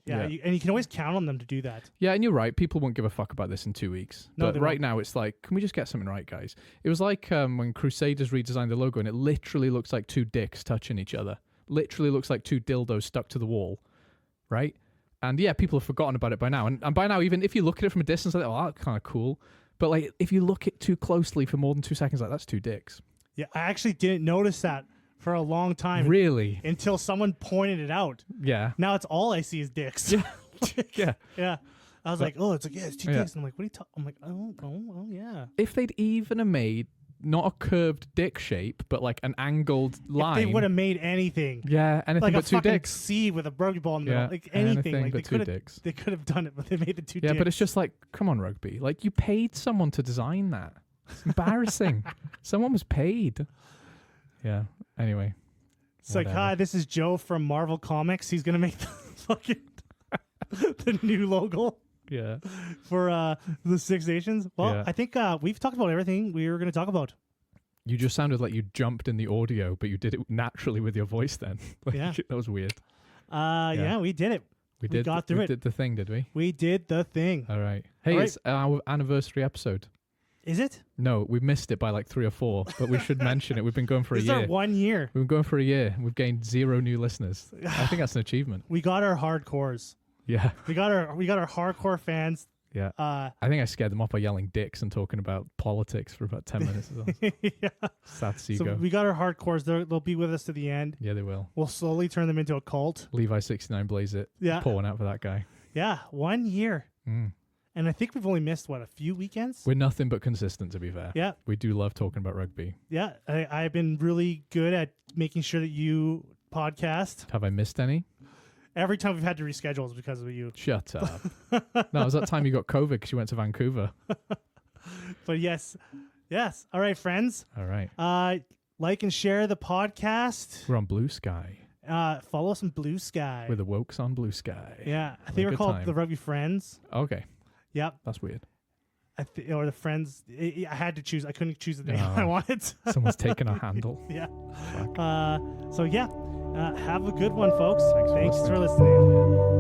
Speaker 2: Yeah, and you can always count on them to do that.
Speaker 3: Yeah, and you're right. People won't give a fuck about this in 2 weeks.
Speaker 2: No,
Speaker 3: but right now, it's like, can we just get something right, guys? It was like when Crusaders redesigned the logo, and it literally looks like two dicks touching each other. Literally looks like two dildos stuck to the wall, right? And yeah, people have forgotten about it by now. And by now, even if you look at it from a distance, like, oh, that's kind of cool. But like, if you look at it too closely for more than 2 seconds, like, that's two dicks.
Speaker 2: Yeah, I actually didn't notice that for a long time.
Speaker 3: Really?
Speaker 2: Until someone pointed it out.
Speaker 3: Yeah.
Speaker 2: Now it's all I see is dicks.
Speaker 3: Yeah.
Speaker 2: Yeah. I was like, oh, it's two dicks. And I'm like, what are you talking? I'm like, oh, yeah.
Speaker 3: If they'd even have made not a curved dick shape, but like an angled line.
Speaker 2: If they would have made anything.
Speaker 3: Yeah, anything
Speaker 2: like
Speaker 3: but two dicks.
Speaker 2: Like a C with a rugby ball in the middle. Like anything. Like
Speaker 3: but two dicks.
Speaker 2: They could have done it, but they made the two dicks.
Speaker 3: Yeah, but it's just like, come on, rugby. Like, you paid someone to design that. It's embarrassing. Someone was paid. Yeah, anyway.
Speaker 2: It's like, hi, this is Joe from Marvel Comics. He's going to make the fucking the new logo for the Six Nations. Well, I think we've talked about everything we were going to talk about.
Speaker 3: You just sounded like you jumped in the audio, but you did it naturally with your voice then. Like, that was weird.
Speaker 2: Yeah, we did it. We got through it.
Speaker 3: We did the thing, did we?
Speaker 2: We did the thing.
Speaker 3: All right. Hey, it's our anniversary episode.
Speaker 2: Is it?
Speaker 3: No, we missed it by like 3 or 4, but we should mention it. We've been going for a year.
Speaker 2: This is our 1 year.
Speaker 3: We've been going for a year. We've gained 0 new listeners. I think that's an achievement.
Speaker 2: We got our hardcores.
Speaker 3: Yeah.
Speaker 2: We got our hardcore fans.
Speaker 3: Yeah. I think I scared them off by yelling dicks and talking about politics for about 10 minutes as well.
Speaker 2: Yeah.
Speaker 3: Sad to see you
Speaker 2: go. We got our hardcores. They'll be with us to the end.
Speaker 3: Yeah, they will.
Speaker 2: We'll slowly turn them into a cult.
Speaker 3: Levi 69 Blaze it.
Speaker 2: Yeah.
Speaker 3: Pour one out for that guy.
Speaker 2: Yeah. 1 year. And I think we've only missed, a few weekends?
Speaker 3: We're nothing but consistent, to be fair.
Speaker 2: Yeah.
Speaker 3: We do love talking about rugby.
Speaker 2: Yeah. I've been really good at making sure that you podcast.
Speaker 3: Have I missed any?
Speaker 2: Every time we've had to reschedule is because of you.
Speaker 3: Shut up. No, it was that time you got COVID because you went to Vancouver.
Speaker 2: But yes. Yes. All right, friends.
Speaker 3: All right.
Speaker 2: Like and share the podcast.
Speaker 3: We're on Blue Sky.
Speaker 2: Follow us on Blue Sky.
Speaker 3: We're the Wokes on Blue Sky.
Speaker 2: Yeah. I think we're called the Rugby Friends.
Speaker 3: Okay.
Speaker 2: Yep.
Speaker 3: That's weird.
Speaker 2: or the friends. I had to choose. I couldn't choose the name I wanted.
Speaker 3: Someone's taken our handle.
Speaker 2: Yeah. So yeah, have a good one, folks.
Speaker 3: Thanks
Speaker 2: for listening.